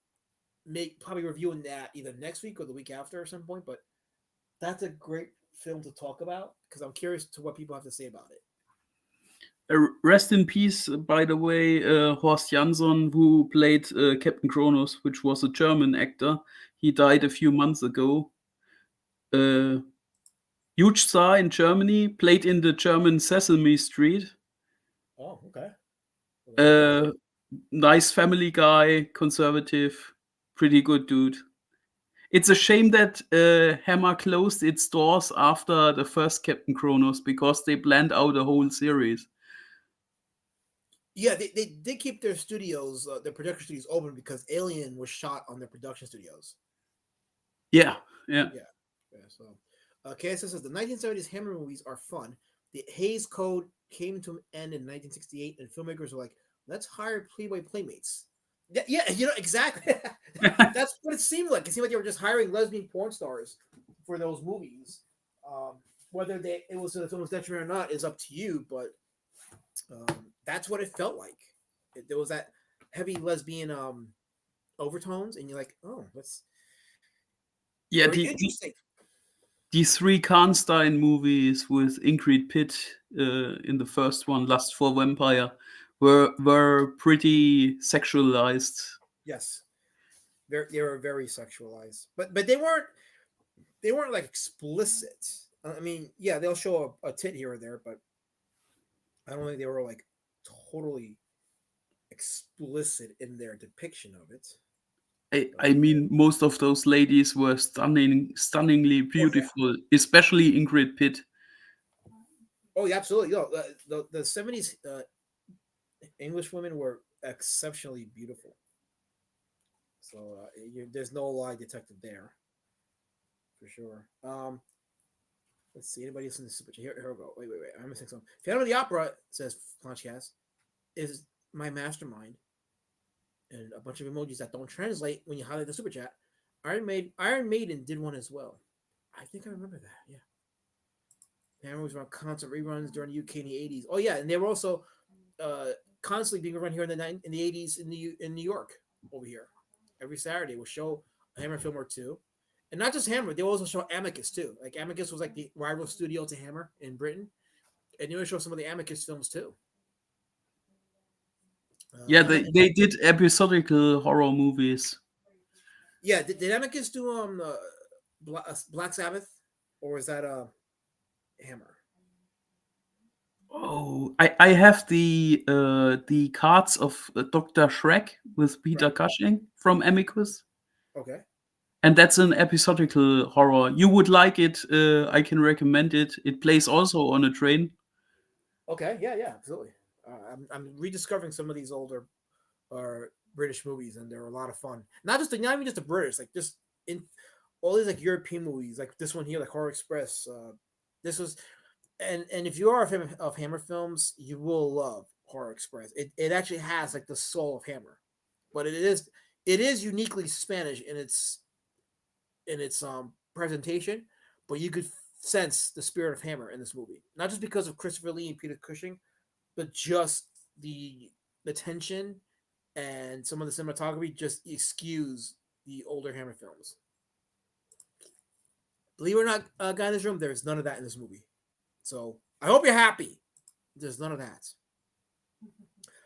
[SPEAKER 2] probably reviewing that either next week or the week after at some point. But that's a great film to talk about because I'm curious to what people have to say about it.
[SPEAKER 6] rest in peace, by the way, Horst Jansson, who played Captain Kronos, which was a German actor. He died a few months ago. Uh, Huge star in Germany, played in the German Sesame Street.
[SPEAKER 2] Oh, okay.
[SPEAKER 6] Uh, Nice family guy, conservative, pretty good dude. It's a shame that Hammer closed its doors after the first Captain Kronos because they planned out a whole series.
[SPEAKER 2] Yeah, they did keep their studios, their production studios open because Alien was shot on their production studios.
[SPEAKER 6] Yeah, yeah.
[SPEAKER 2] Yeah. So, KSS says the 1970s Hammer movies are fun. The Hays Code came to an end in 1968, and filmmakers were like, "Let's hire Playboy playmates." Yeah, exactly. That's what it seemed like. It seemed like they were just hiring lesbian porn stars for those movies. Um, whether it was to the film's detriment or not is up to you, but that's what it felt like. There was that heavy lesbian overtones, and you're like, "Oh, that's
[SPEAKER 6] Yeah,
[SPEAKER 2] very
[SPEAKER 6] the
[SPEAKER 2] interesting."
[SPEAKER 6] the three Karnstein movies with Ingrid Pitt in the first one, Lust for Vampire, were pretty sexualized.
[SPEAKER 2] Yes, they were very sexualized, but they weren't like explicit. I mean, yeah, they'll show a tit here or there, but I don't think they were like totally explicit in their depiction of it.
[SPEAKER 6] I mean, most of those ladies were stunningly
[SPEAKER 2] Oh yeah,
[SPEAKER 6] beautiful, especially Ingrid Pitt.
[SPEAKER 2] oh yeah, absolutely. The 70s English women were exceptionally beautiful. So there's no lie detected there for sure. Let's see. Anybody else in the super chat? Here we go. Wait. I'm missing something. Phantom of the Opera, says Planchcast, is my mastermind. And a bunch of emojis that don't translate when you highlight the super chat. Iron Maiden did one as well. I think I remember that. Yeah. Hammer was around constant reruns during the UK in the 80s. Oh yeah, and they were also constantly being run here in the 80s in New York over here. Every Saturday we'll show a Hammer film or two. And not just Hammer, they also show Amicus too. Like Amicus was like the rival studio to Hammer in Britain. And they would show some of the Amicus films too.
[SPEAKER 6] Yeah, they did episodical horror movies.
[SPEAKER 2] Yeah, did Amicus do Black Sabbath, or is that Hammer?
[SPEAKER 6] Oh, I have the cards of Dr. Shrek with Peter
[SPEAKER 2] Right.
[SPEAKER 6] Cushing from Amicus,
[SPEAKER 2] Okay.
[SPEAKER 6] and that's an episodical horror. You would like it. I can recommend it. It plays also on a train.
[SPEAKER 2] Okay. Yeah. Absolutely. I'm rediscovering some of these older British movies, and they're a lot of fun. Not even just the British, like just in all these like European movies, like this one here, like Horror Express. This was, and if you are a fan of Hammer films, you will love Horror Express. It actually has like the soul of Hammer, but it is uniquely Spanish in its presentation, but you could sense the spirit of Hammer in this movie, not just because of Christopher Lee and Peter Cushing, but just the tension and some of the cinematography just skews the older Hammer films. Believe it or not, guy in this room, there's none of that in this movie. So I hope you're happy. There's none of that.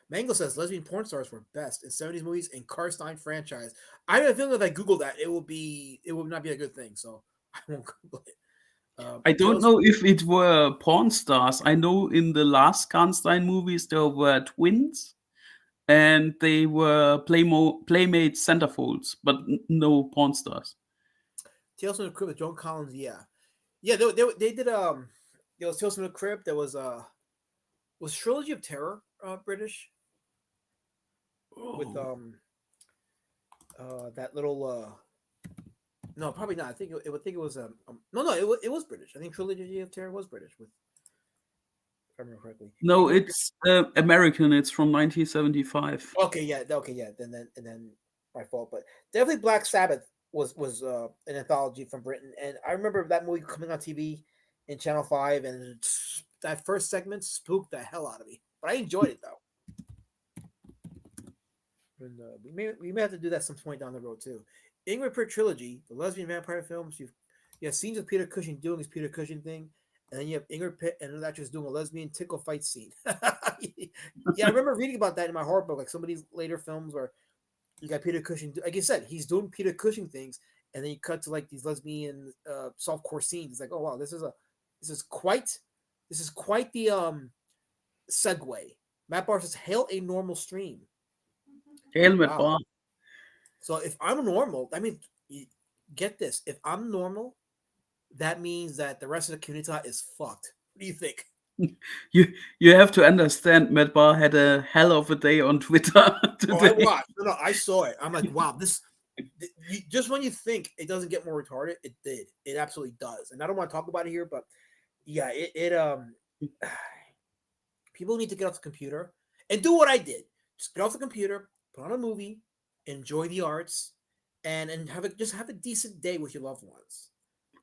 [SPEAKER 2] Mango says lesbian porn stars were best in 70s movies and Karstein franchise. I have a feeling that if I Google that, it would not be a good thing. So I won't Google it.
[SPEAKER 6] I don't know if it were porn stars. I know in the last Karnstein movies there were twins, and they were playmate centerfolds, but no porn stars.
[SPEAKER 2] Tales from the Crypt with Joan Collins. Yeah. They did there was Tales from the Crypt. There was Trilogy of Terror British with that little no, probably not. I think it was no, it was British. I think Trilogy of Terror was British with if I remember correctly.
[SPEAKER 6] No,
[SPEAKER 2] Ingrid-
[SPEAKER 6] it's American. It's from 1975.
[SPEAKER 2] okay, yeah, then my fault. But definitely Black Sabbath was an anthology from Britain, and I remember that movie coming on TV in Channel 5, and that first segment spooked the hell out of me. But I enjoyed it though. And, we may have to do that some point down the road too. Ingrid Pritt trilogy, the lesbian vampire films. You have scenes of Peter Cushing doing his Peter Cushing thing, and then you have Ingrid Pitt and another actress doing a lesbian tickle fight scene. Yeah, I remember reading about that in my horror book, like some of these later films where you got Peter Cushing. Like you said, he's doing Peter Cushing things, and then you cut to like these lesbian softcore scenes. It's like, oh wow, this is quite the segue. Matt Barr says, "Hail a normal stream."
[SPEAKER 6] Helmet
[SPEAKER 2] Wow.
[SPEAKER 6] Bar.
[SPEAKER 2] So if I'm normal, I mean, get this. If I'm normal, that means that the rest of the communitah is fucked. What do you think?
[SPEAKER 6] You have to understand. Matt Barr had a hell of a day on Twitter
[SPEAKER 2] Oh, I
[SPEAKER 6] today.
[SPEAKER 2] watched. No, I saw it. I'm like, wow, just when you think it doesn't get more retarded, it did. It absolutely does. And I don't want to talk about it here, but yeah, people need to get off the computer and do what I did. Just get off the computer, put on a movie, enjoy the arts, and have a decent day with your loved ones.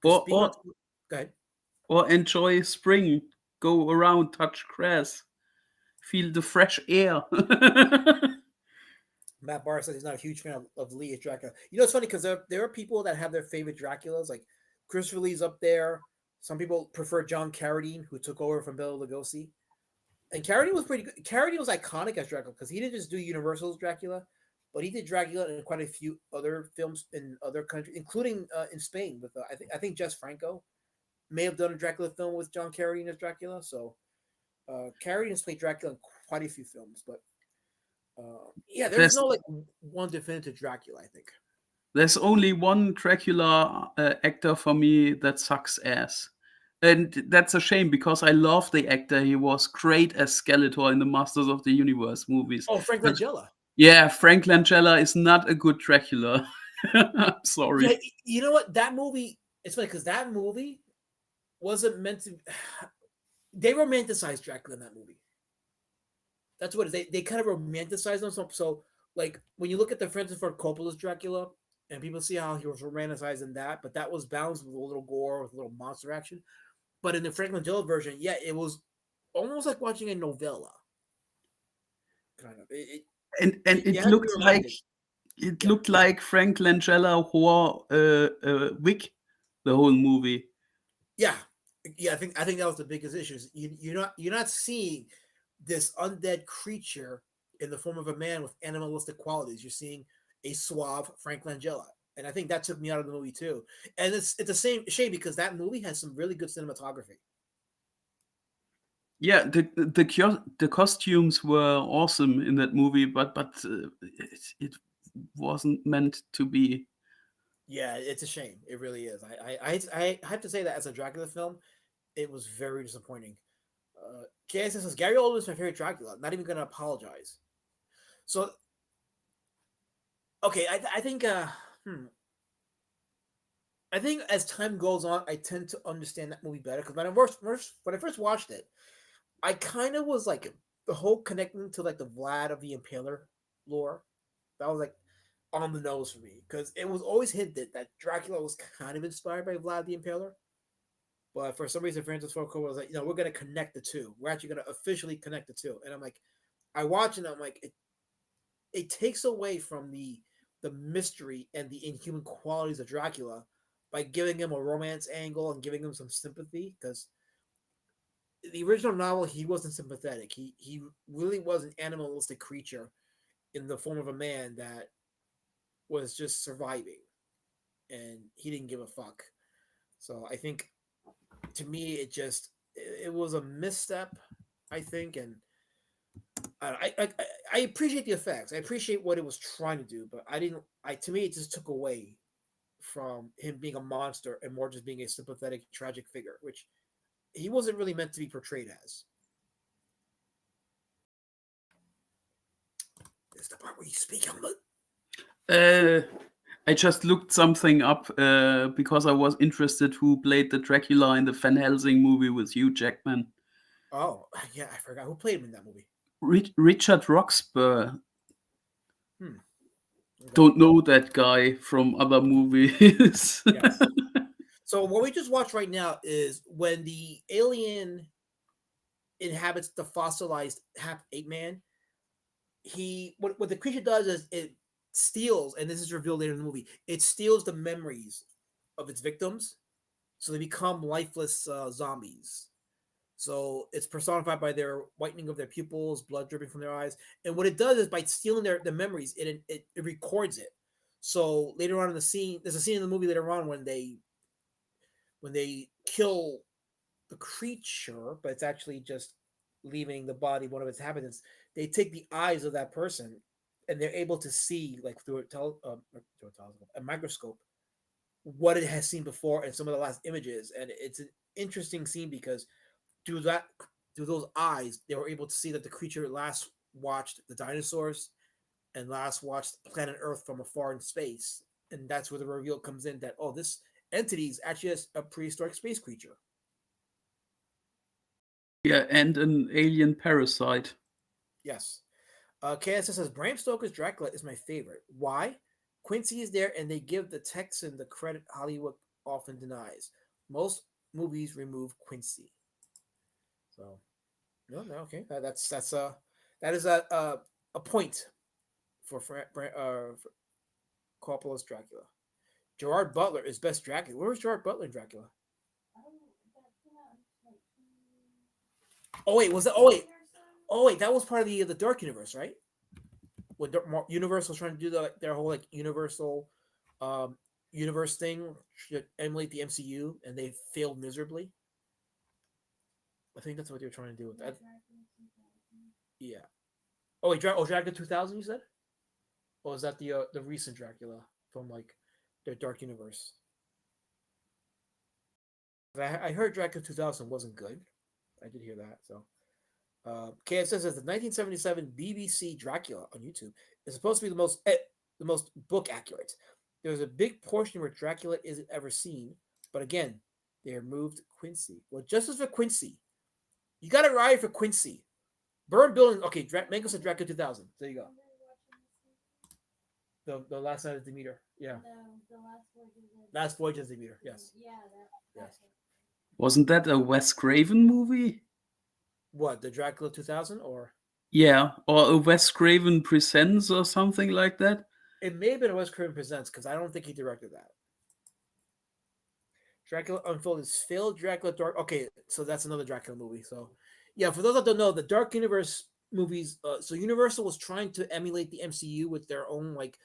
[SPEAKER 6] Or,
[SPEAKER 2] Go
[SPEAKER 6] or
[SPEAKER 2] ahead.
[SPEAKER 6] or enjoy spring. Go around, touch grass, feel the fresh air.
[SPEAKER 2] Matt Barr says he's not a huge fan of Lee as Dracula. You know, it's funny because there are people that have their favorite Draculas, like Christopher Lee's up there. Some people prefer John Carradine, who took over from Bela Lugosi. And Carradine was pretty good. Carradine was iconic as Dracula because he didn't just do Universal's Dracula, but he did Dracula in quite a few other films in other countries, including in Spain. With I think Jess Franco may have done a Dracula film with John Carradine as Dracula. So Carradine has played Dracula in quite a few films, but yeah, there's no like one definitive Dracula. I think
[SPEAKER 6] There's only one Dracula actor for me that sucks ass. And that's a shame because I love the actor. He was great as Skeletor in the Masters of the Universe movies.
[SPEAKER 2] Oh, Frank
[SPEAKER 6] But
[SPEAKER 2] Langella.
[SPEAKER 6] yeah, Frank Langella is not a good Dracula. I'm sorry.
[SPEAKER 2] Yeah, you know what? That movie. It's funny because that movie wasn't meant to. They romanticized Dracula in that movie. That's what it is. They kind of romanticize him. So like when you look at the Francis Ford Coppola's Dracula, and people see how he was romanticized in that, but that was balanced with a little gore, with a little monster action. But in the Frank Langella version, yeah, it was almost like watching a novella. Kind of.
[SPEAKER 6] It looked like looked like Frank Langella wore a wig the whole movie.
[SPEAKER 2] Yeah, I think that was the biggest issue. You're not seeing this undead creature in the form of a man with animalistic qualities. You're seeing a suave Frank Langella, and I think that took me out of the movie too. And it's the same shame because that movie has some really good cinematography.
[SPEAKER 6] Yeah, the costumes were awesome in that movie, but it wasn't meant to be.
[SPEAKER 2] Yeah, it's a shame. It really is. I have to say that as a Dracula film, it was very disappointing. KS says Gary Oldman is my favorite Dracula. Not even going to apologize. So, okay, I think I think as time goes on, I tend to understand that movie better because when I first watched it, I kind of was like the whole connecting to like the Vlad of the Impaler lore. That was like on the nose for me because it was always hinted that Dracula was kind of inspired by Vlad the Impaler. But for some reason, Francis Ford Coppola was like, we're going to connect the two. We're actually going to officially connect the two. And I'm like, I watch it and I'm like, it takes away from the mystery and the inhuman qualities of Dracula by giving him a romance angle and giving him some sympathy because the original novel, he wasn't sympathetic. He really was an animalistic creature in the form of a man that was just surviving, and he didn't give a fuck. So I think, to me, it was a misstep, I think, and I appreciate the effects. I appreciate what it was trying to do, but to me, it just took away from him being a monster and more just being a sympathetic, tragic figure, which he wasn't really meant to be portrayed as. This is the part where you speak,
[SPEAKER 6] I just looked something up because I was interested who played the Dracula in the Van Helsing movie with Hugh Jackman.
[SPEAKER 2] Oh, yeah, I forgot who played him in that movie.
[SPEAKER 6] Richard Roxburgh.
[SPEAKER 2] Hmm. Okay.
[SPEAKER 6] Don't know that guy from other movies.
[SPEAKER 2] Yes. So what we just watched right now is when the alien inhabits the fossilized half ape man. What the creature does is it steals, and this is revealed later in the movie. It steals the memories of its victims, so they become lifeless zombies. So it's personified by their whitening of their pupils, blood dripping from their eyes, and what it does is by stealing their memories, it records it. So later on in the scene, there's a scene in the movie later on when they kill the creature, but it's actually just leaving the body of one of its inhabitants. They take the eyes of that person, and they're able to see, like through a microscope, what it has seen before and some of the last images. And it's an interesting scene because through those eyes, they were able to see that the creature last watched the dinosaurs and last watched planet Earth from afar in space. And that's where the reveal comes in that, oh, this entity is actually a prehistoric space creature.
[SPEAKER 6] Yeah, and an alien parasite.
[SPEAKER 2] Yes. KSS says Bram Stoker's Dracula is my favorite. Why? Quincy is there, and they give the Texan the credit Hollywood often denies. Most movies remove Quincy. So, no, okay, that is a point for Coppola's Dracula. Gerard Butler is best Dracula. Where was Gerard Butler in Dracula? Oh wait, was that? Oh wait, that was part of the Dark Universe, right? When Universal was trying to do their whole like Universal universe thing to emulate the MCU, and they failed miserably. I think that's what they were trying to do with that. Yeah. Oh wait, Dracula 2000, you said? Or is that the recent Dracula from like their Dark Universe? I heard Dracula 2000 wasn't good. I did hear that. So, KS says the 1977 BBC Dracula on YouTube is supposed to be the most book accurate. There's a big portion where Dracula isn't ever seen, but again, they removed Quincy. Well, justice for Quincy. You got to ride for Quincy. Burn building. Okay, make us a Dracula 2000. There you go. The last night of Demeter. Yeah. Last voyage of Demeter. Yes. Yes.
[SPEAKER 6] Wasn't that a Wes Craven movie?
[SPEAKER 2] What, the Dracula 2000 or?
[SPEAKER 6] Yeah, or a Wes Craven Presents or something like that.
[SPEAKER 2] It may have been a Wes Craven Presents because I don't think he directed that. Dracula Unfolded is failed Dracula Dark. Okay, so that's another Dracula movie. So, yeah, for those that don't know, the Dark Universe movies. So Universal was trying to emulate the MCU with their own like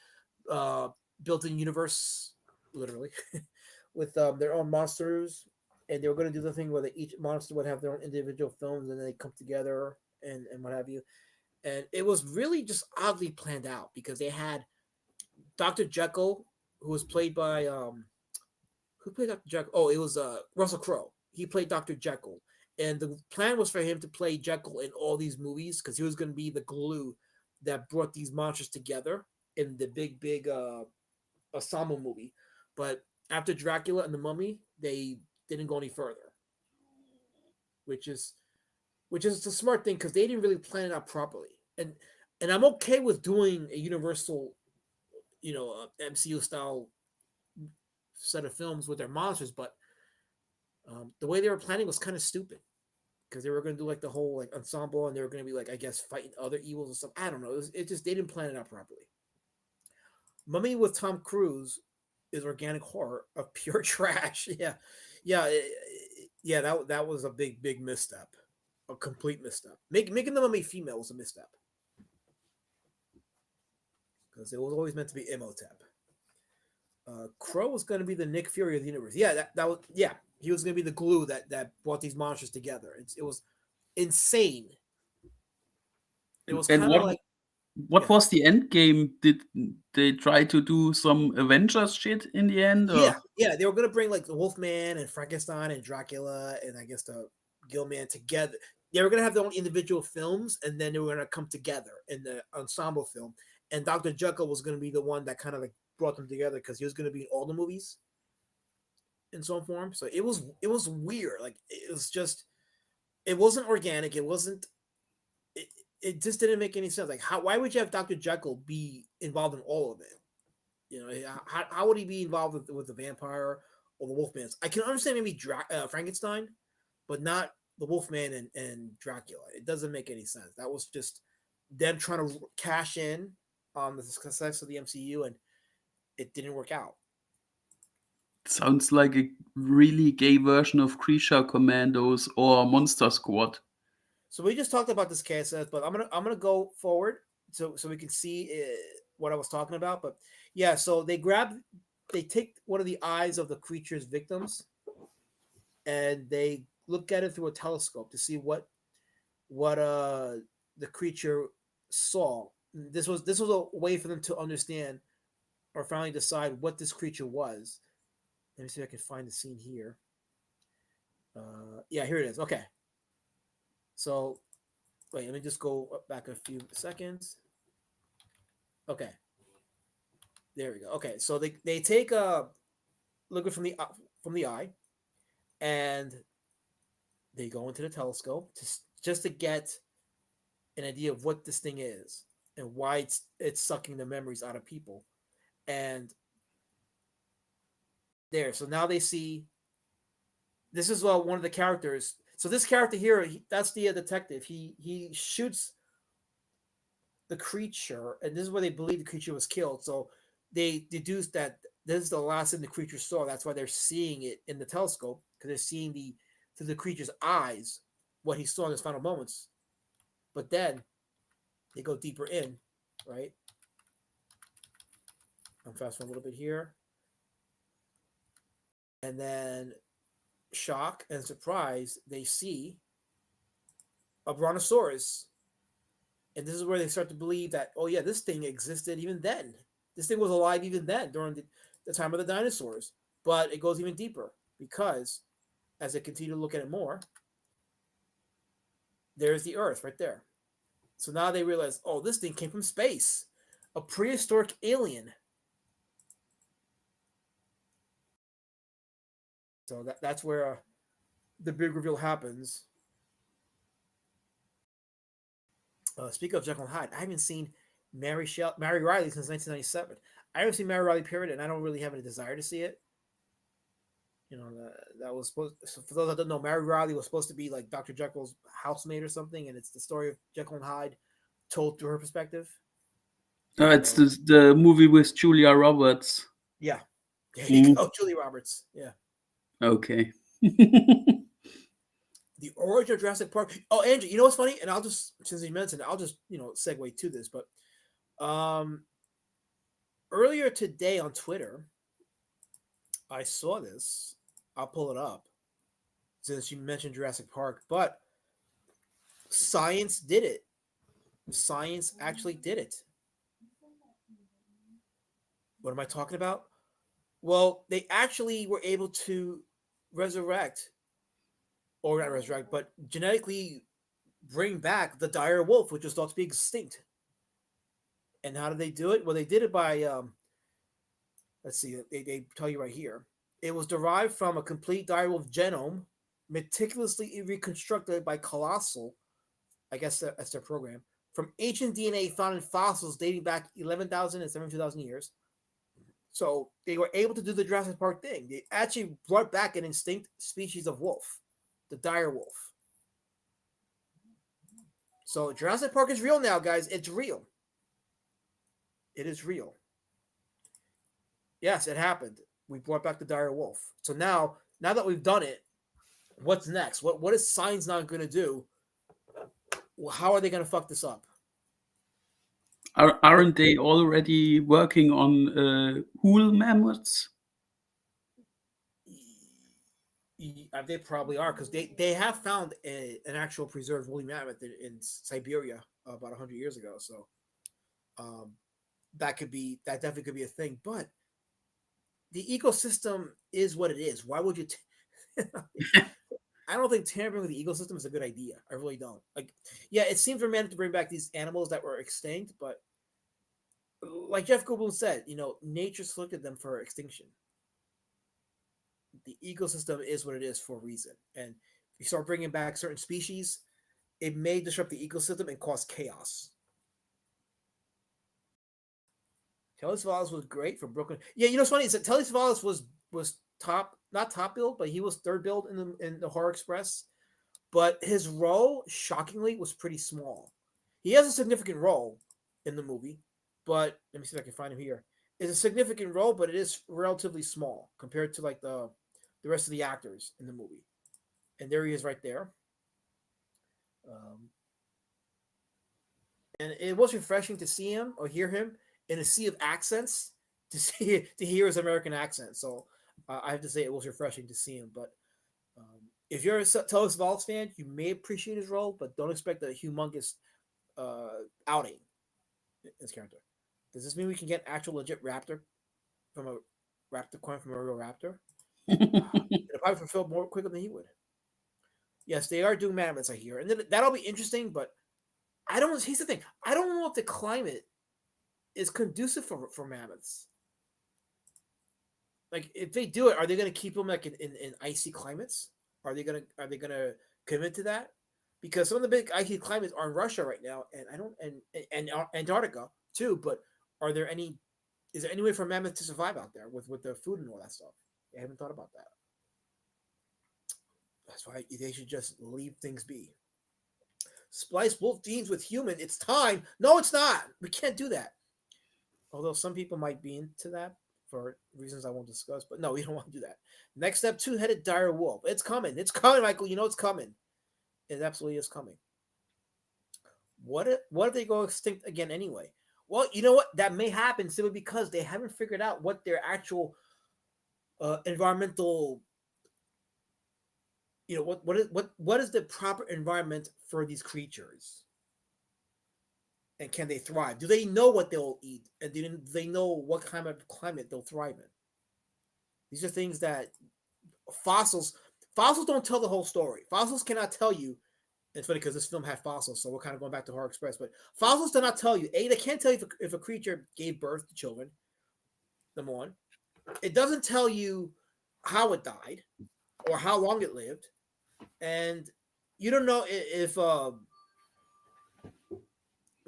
[SPEAKER 2] built-in universe, literally, with their own monsters, and they were going to do the thing where each monster would have their own individual films, and then they come together and what have you. And it was really just oddly planned out because they had Dr. Jekyll, who was played by who played Dr. Jekyll? Oh, it was Russell Crowe. He played Dr. Jekyll, and the plan was for him to play Jekyll in all these movies because he was going to be the glue that brought these monsters together in the big ensemble movie. But after Dracula and the Mummy, they didn't go any further, which is a smart thing because they didn't really plan it out properly. And I'm okay with doing a Universal, MCU style set of films with their monsters, but the way they were planning was kind of stupid because they were going to do like the whole like ensemble, and they were going to be like, I guess, fighting other evils and stuff. I don't know. It just they didn't plan it out properly. Mummy with Tom Cruise is organic horror of pure trash. Yeah. That was a big misstep, a complete misstep. Making the Mummy female was a misstep because it was always meant to be Imhotep. Crow was going to be the Nick Fury of the universe. Yeah, that was he was going to be the glue that brought these monsters together. It was insane. It was kind of like.
[SPEAKER 6] What was the end game? Did they try to do some Avengers shit in the end? Or?
[SPEAKER 2] Yeah. They were gonna bring like the Wolfman and Frankenstein and Dracula and I guess the Gillman together. They were gonna have their own individual films, and then they were gonna come together in the ensemble film. And Dr. Jekyll was gonna be the one that kind of like brought them together because he was gonna be in all the movies in some form. So it was weird. Like it was just it wasn't organic. It wasn't. It just didn't make any sense. Like, why would you have Dr. Jekyll be involved in all of it? You know, how would he be involved with the vampire or the Wolfman? I can understand maybe Frankenstein, but not the Wolfman and Dracula. It doesn't make any sense. That was just them trying to cash in on the success of the MCU, and it didn't work out.
[SPEAKER 6] Sounds like a really gay version of Creature Commandos or Monster Squad.
[SPEAKER 2] So we just talked about this case, but I'm gonna go forward so we can see what I was talking about. But yeah, so they take one of the eyes of the creature's victims, and they look at it through a telescope to see what the creature saw. This was a way for them to understand or finally decide what this creature was. Let me see if I can find the scene here. Yeah, here it is. Okay. So, wait, let me just go back a few seconds. Okay. There we go. Okay, so they take a liquid from the eye, and they go into the telescope just to get an idea of what this thing is and why it's sucking the memories out of people. And there, so now they see. This is one of the characters. So this character here, that's the detective. He shoots the creature, and this is where they believe the creature was killed. So they deduce that this is the last thing the creature saw. That's why they're seeing it in the telescope, because they're seeing through the creature's eyes what he saw in his final moments. But then they go deeper in, right? I'm fast forward a little bit here, and then shock and surprise, they see a brontosaurus, and this is where they start to believe that, oh yeah, this thing existed even then. This thing was alive even then during the time of the dinosaurs. But it goes even deeper, because as they continue to look at it more, there's the Earth right there. So now they realize, oh, this thing came from space, a prehistoric alien. So that's where the big reveal happens. Speaking of Jekyll and Hyde, I haven't seen Mary Riley since 1997. I haven't seen Mary Riley, period, and I don't really have any desire to see it. You know, that was supposed. So for those that don't know, Mary Riley was supposed to be like Dr. Jekyll's housemaid or something, and it's the story of Jekyll and Hyde told through her perspective.
[SPEAKER 6] It's the movie with Julia Roberts.
[SPEAKER 2] Yeah. There you go, Julie Roberts. Yeah.
[SPEAKER 6] Okay.
[SPEAKER 2] The origin of Jurassic Park. Oh, Andrew, you know what's funny? And I'll just, since you mentioned it, I'll just, segue to this. But earlier today on Twitter, I saw this. I'll pull it up since you mentioned Jurassic Park. But science did it. Science actually did it. What am I talking about? Well, they actually were able to resurrect, or not resurrect, but genetically bring back the dire wolf, which was thought to be extinct. And how did they do it? Well, they did it by, let's see, they tell you right here. It was derived from a complete dire wolf genome, meticulously reconstructed by Colossal, I guess that's their program, from ancient DNA found in fossils dating back 11,000 and 17,000 years. So they were able to do the Jurassic Park thing. They actually brought back an extinct species of wolf, the dire wolf. So Jurassic Park is real now, guys. It's real. It is real. Yes, it happened. We brought back the dire wolf. So now that we've done it, what's next? What is science not going to do? How are they going to fuck this up?
[SPEAKER 6] Aren't they already working on Hool mammoths?
[SPEAKER 2] They probably are, because they have found an actual preserved woolly mammoth in Siberia about 100 years ago. So that definitely could be a thing. But the ecosystem is what it is. Why would you? I don't think tampering with the ecosystem is a good idea. I really don't. Like, yeah, it seems romantic to bring back these animals that were extinct, but like Jeff Goldblum said, nature selected them for extinction. The ecosystem is what it is for a reason, and you start bringing back certain species, it may disrupt the ecosystem and cause chaos. Telly Savalas was great for Brooklyn. Yeah, you know what's funny is that Telly Savalas was top, not top build, but he was third build in the Horror Express. But his role, shockingly, was pretty small. He has a significant role in the movie, but let me see if I can find him here. It's a significant role, but it is relatively small compared to like the rest of the actors in the movie. And there he is, right there. And it was refreshing to see him or hear him in a sea of accents to hear his American accent. So I have to say it was refreshing to see him. But if you're a Telly Savalas fan, you may appreciate his role, but don't expect a humongous outing in his character. Does this mean we can get actual legit raptor from a raptor coin from a real raptor? It'll probably fulfill more quicker than he would. Yes, they are doing mammoths, I hear, and that'll be interesting. But I don't. Here's the thing: I don't know if the climate is conducive for mammoths. Like, if they do it, are they going to keep them like in icy climates? Are they gonna commit to that? Because some of the big icy climates are in Russia right now, and I don't and Antarctica too. But are there any? Is there any way for mammoths to survive out there with their food and all that stuff? I haven't thought about that. That's why they should just leave things be. Splice wolf genes with human. It's time. No, it's not. We can't do that. Although some people might be into that for reasons I won't discuss. But no, we don't want to do that. Next step, two-headed dire wolf. It's coming. It's coming, Michael. You know it's coming. It absolutely is coming. What if they go extinct again anyway? Well, you know what? That may happen simply because they haven't figured out what their actual environmental, you know, what is the proper environment for these creatures, and can they thrive? Do they know what they'll eat, and do they know what kind of climate they'll thrive in? These are things that fossils don't tell the whole story. Fossils cannot tell you. It's funny because this film had fossils, so we're kind of going back to Horror Express. But fossils do not tell you. They can't tell you if a creature gave birth to children. Number one, it doesn't tell you how it died or how long it lived, and you don't know if one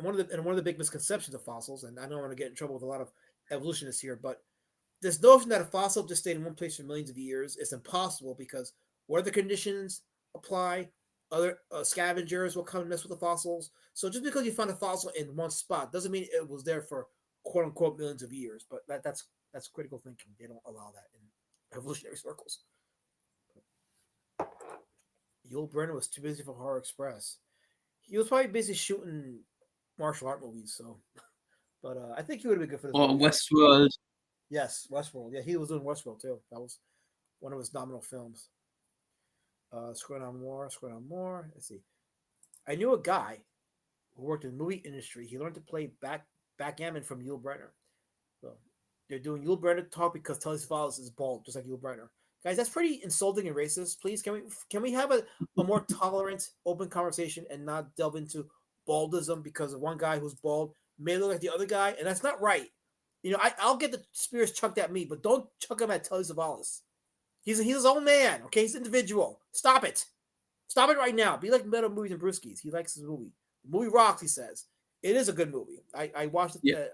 [SPEAKER 2] of the big misconceptions of fossils. And I don't want to get in trouble with a lot of evolutionists here, but this notion that a fossil just stayed in one place for millions of years is impossible because weather conditions apply. Other scavengers will come and mess with the fossils. So just because you found a fossil in one spot doesn't mean it was there for quote unquote millions of years. But that's critical thinking. They don't allow that in evolutionary circles. Yul Brynner was too busy for Horror Express. He was probably busy shooting martial art movies. So, but I think he would have been good for this.
[SPEAKER 6] Or
[SPEAKER 2] movie.
[SPEAKER 6] Westworld.
[SPEAKER 2] Yes, Westworld. Yeah, he was doing Westworld too. That was one of his nominal films. Scroll down more. Let's see. I knew a guy who worked in the movie industry. He learned to play backgammon from Yul Brynner. So they're doing Yul Brynner talk because Telly Savalas is bald, just like Yul Brynner. Guys, that's pretty insulting and racist. Please, can we have a more tolerant, open conversation and not delve into baldism because of one guy who's bald may look like the other guy, and that's not right. You know, I'll get the spears chucked at me, but don't chuck them at Telly Savalas. He's his own man, okay? He's an individual. Stop it. Stop it right now. Be like Metal Movies and Brewskis. He likes his movie. The movie rocks, he says. It is a good movie. I watched it.
[SPEAKER 6] Yeah.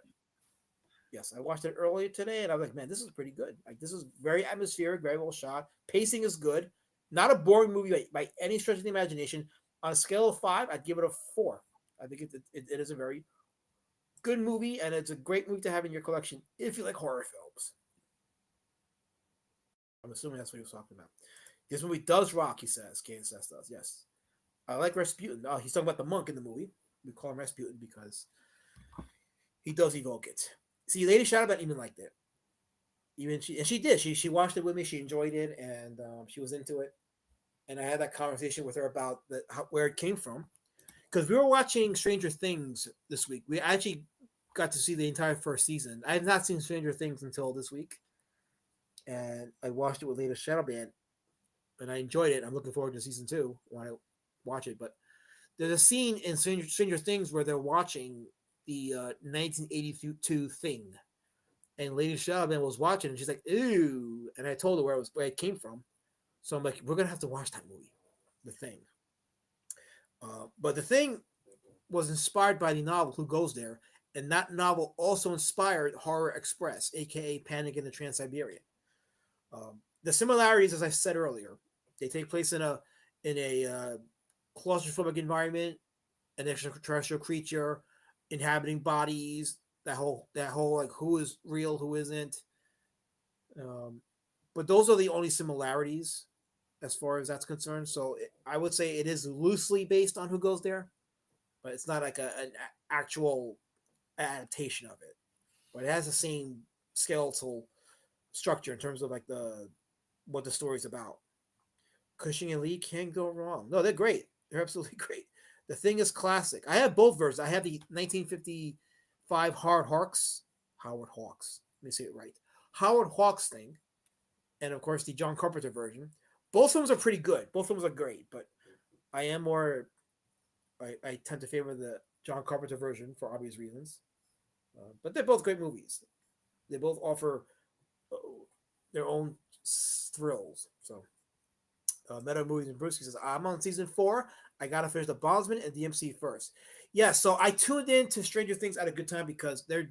[SPEAKER 2] Yes, I watched it earlier today, and I was like, man, this is pretty good. Like, this is very atmospheric, very well shot. Pacing is good. Not a boring movie by any stretch of the imagination. On a scale of 5, I'd give it a 4. I think it is a very good movie, and it's a great movie to have in your collection if you like horror films. I'm assuming that's what he was talking about. This movie does rock, he says. KSS does, yes. I like Rasputin. Oh, he's talking about the monk in the movie. We call him Rasputin because he does evoke it. See, Lady Shadowban even liked it. She did. She watched it with me. She enjoyed it, and she was into it. And I had that conversation with her about where it came from. Because we were watching Stranger Things this week. We actually got to see the entire first season. I have not seen Stranger Things until this week. And I watched it with Lady Shadowban, and I enjoyed it. I'm looking forward to season 2 when I watch it. But there's a scene in Stranger Things where they're watching the 1982 Thing, and Lady Shadowban was watching, and she's like, "Ooh!" And I told her where it came from. So I'm like, "We're gonna have to watch that movie." The Thing. But The Thing was inspired by the novel Who Goes There, and that novel also inspired Horror Express, aka Panic in the Trans-Siberian. The similarities, as I said earlier, they take place in a claustrophobic environment, an extraterrestrial creature inhabiting bodies. That whole like who is real, who isn't. But those are the only similarities as far as that's concerned. So I would say it is loosely based on Who Goes There, but it's not like an actual adaptation of it. But it has the same skeletal structure in terms of like what the story's about. Cushing and Lee can't go wrong. No, they're great. They're absolutely great. The Thing is classic. I have both versions. I have the 1955 Howard Hawks. Let me say it right. Howard Hawks Thing, and of course the John Carpenter version. Both films are pretty good. Both films are great, but I am more. I tend to favor the John Carpenter version for obvious reasons. But they're both great movies. They both offer their own thrills. So, Meta Movies and Brewski says, I'm on season 4. I got to finish The Bondsman and DMC first. Yeah, so I tuned in to Stranger Things at a good time because they're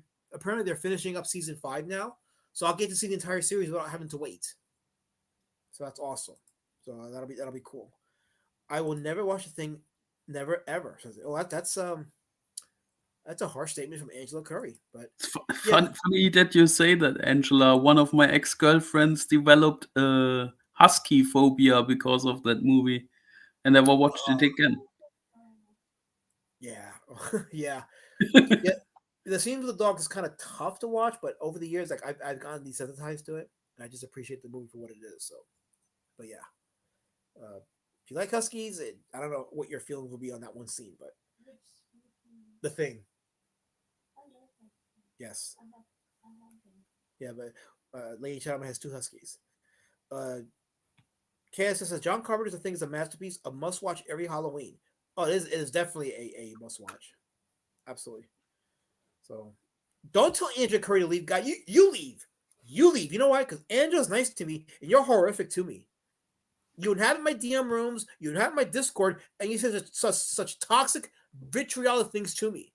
[SPEAKER 2] finishing up season 5 now. So I'll get to see the entire series without having to wait. So that's awesome. So that'll be cool. I will never watch The Thing, never ever. So that's a harsh statement from Angela Curry, but
[SPEAKER 6] Funny that you say that, Angela. One of my ex-girlfriends developed a husky phobia because of that movie, and never watched it again.
[SPEAKER 2] Yeah, yeah. The scene with the dog is kind of tough to watch, but over the years, like I've gotten desensitized to it, and I just appreciate the movie for what it is. So, but yeah, if you like huskies, I don't know what your feelings will be on that one scene, but The Thing. Yes. Yeah, but Lady Chapman has 2 huskies. KS says John Carpenter's The Thing is a masterpiece, a must-watch every Halloween. Oh, it is definitely a must-watch. Absolutely. So, don't tell Andrew Curry to leave, guy. You leave. You leave. You know why? Because Andrew's nice to me, and you're horrific to me. You would have my DM rooms, you would have my Discord, and you said such toxic, vitriolic things to me.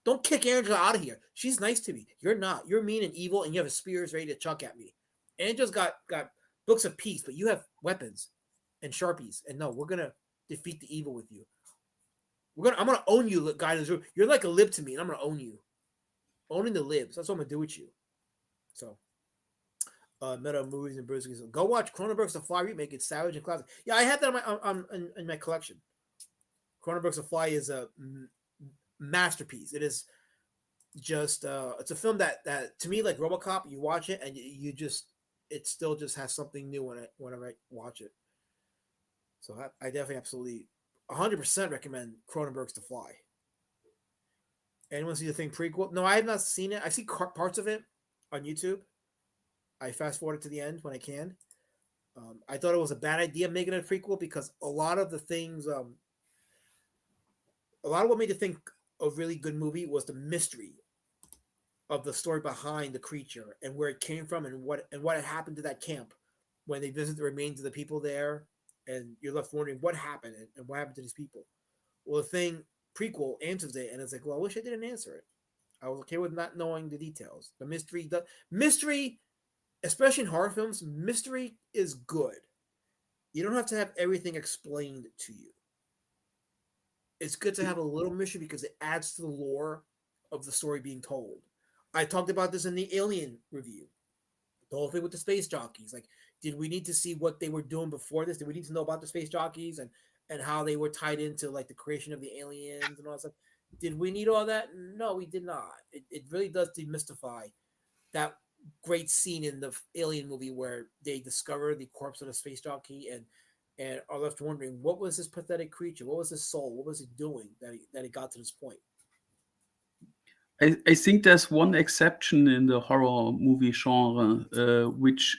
[SPEAKER 2] Don't kick Angela out of here. She's nice to me. You're not. You're mean and evil, and you have a spears ready to chuck at me. Angela's got books of peace, but you have weapons and Sharpies. And no, we're gonna defeat the evil with you. I'm gonna own you, guys. You're like a lib to me, and I'm gonna own you. Owning the libs. That's what I'm gonna do with you. So, Meta Movies and Brewskis. Go watch Cronenberg's The Fly remake. It's savage and classic. Yeah, I have that in my collection. Cronenberg's The Fly is a masterpiece. It is just it's a film that to me, like RoboCop, you watch it and it still just has something new whenever I watch it. So I definitely absolutely 100% recommend Cronenberg's The Fly. Anyone see The Thing prequel? No, I have not seen it. I see parts of it on YouTube. I fast forward to the end when I can. I thought it was a bad idea making it a prequel because a lot of the things, a lot of what made it think a really good movie was the mystery of the story behind the creature and where it came from and what had happened to that camp when they visit the remains of the people there, and you're left wondering what happened and what happened to these people. Well, The Thing prequel answers it, and it's like, well, I wish I didn't answer it. I was okay with not knowing the details. The mystery, especially in horror films, mystery is good. You don't have to have everything explained to you. It's good to have a little mystery because it adds to the lore of the story being told. I talked about this in the Alien review. The whole thing with the space jockeys. Like, did we need to see what they were doing before this? Did we need to know about the space jockeys and how they were tied into like the creation of the aliens and all that stuff? Did we need all that? No, we did not. It really does demystify that great scene in the Alien movie where they discover the corpse of the space jockey and are left wondering, what was this pathetic creature? What was his soul? What was he doing that he got to this point?
[SPEAKER 6] I think there's one exception in the horror movie genre which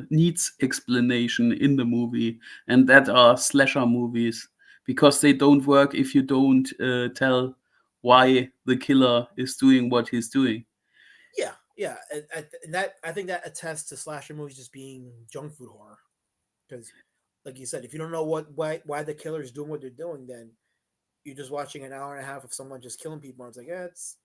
[SPEAKER 6] needs explanation in the movie, and that are slasher movies, because they don't work if you don't tell why the killer is doing what he's doing.
[SPEAKER 2] Yeah, and that I think that attests to slasher movies just being junk food horror, because like you said, if you don't know why the killer is doing what they're doing, then you're just watching an hour and a half of someone just killing people. And it's like, yeah, it's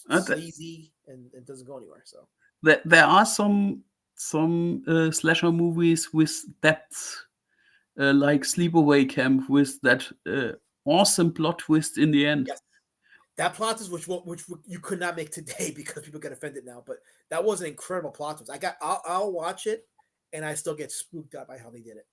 [SPEAKER 6] Th-
[SPEAKER 2] sleazy and it doesn't go anywhere. So
[SPEAKER 6] there are some slasher movies with depth, like Sleepaway Camp, with that awesome plot twist in the end.
[SPEAKER 2] yes, that plot twist, which you could not make today because people get offended now, but that was an incredible plot twist. I'll watch it, and I still get spooked out by how they did it.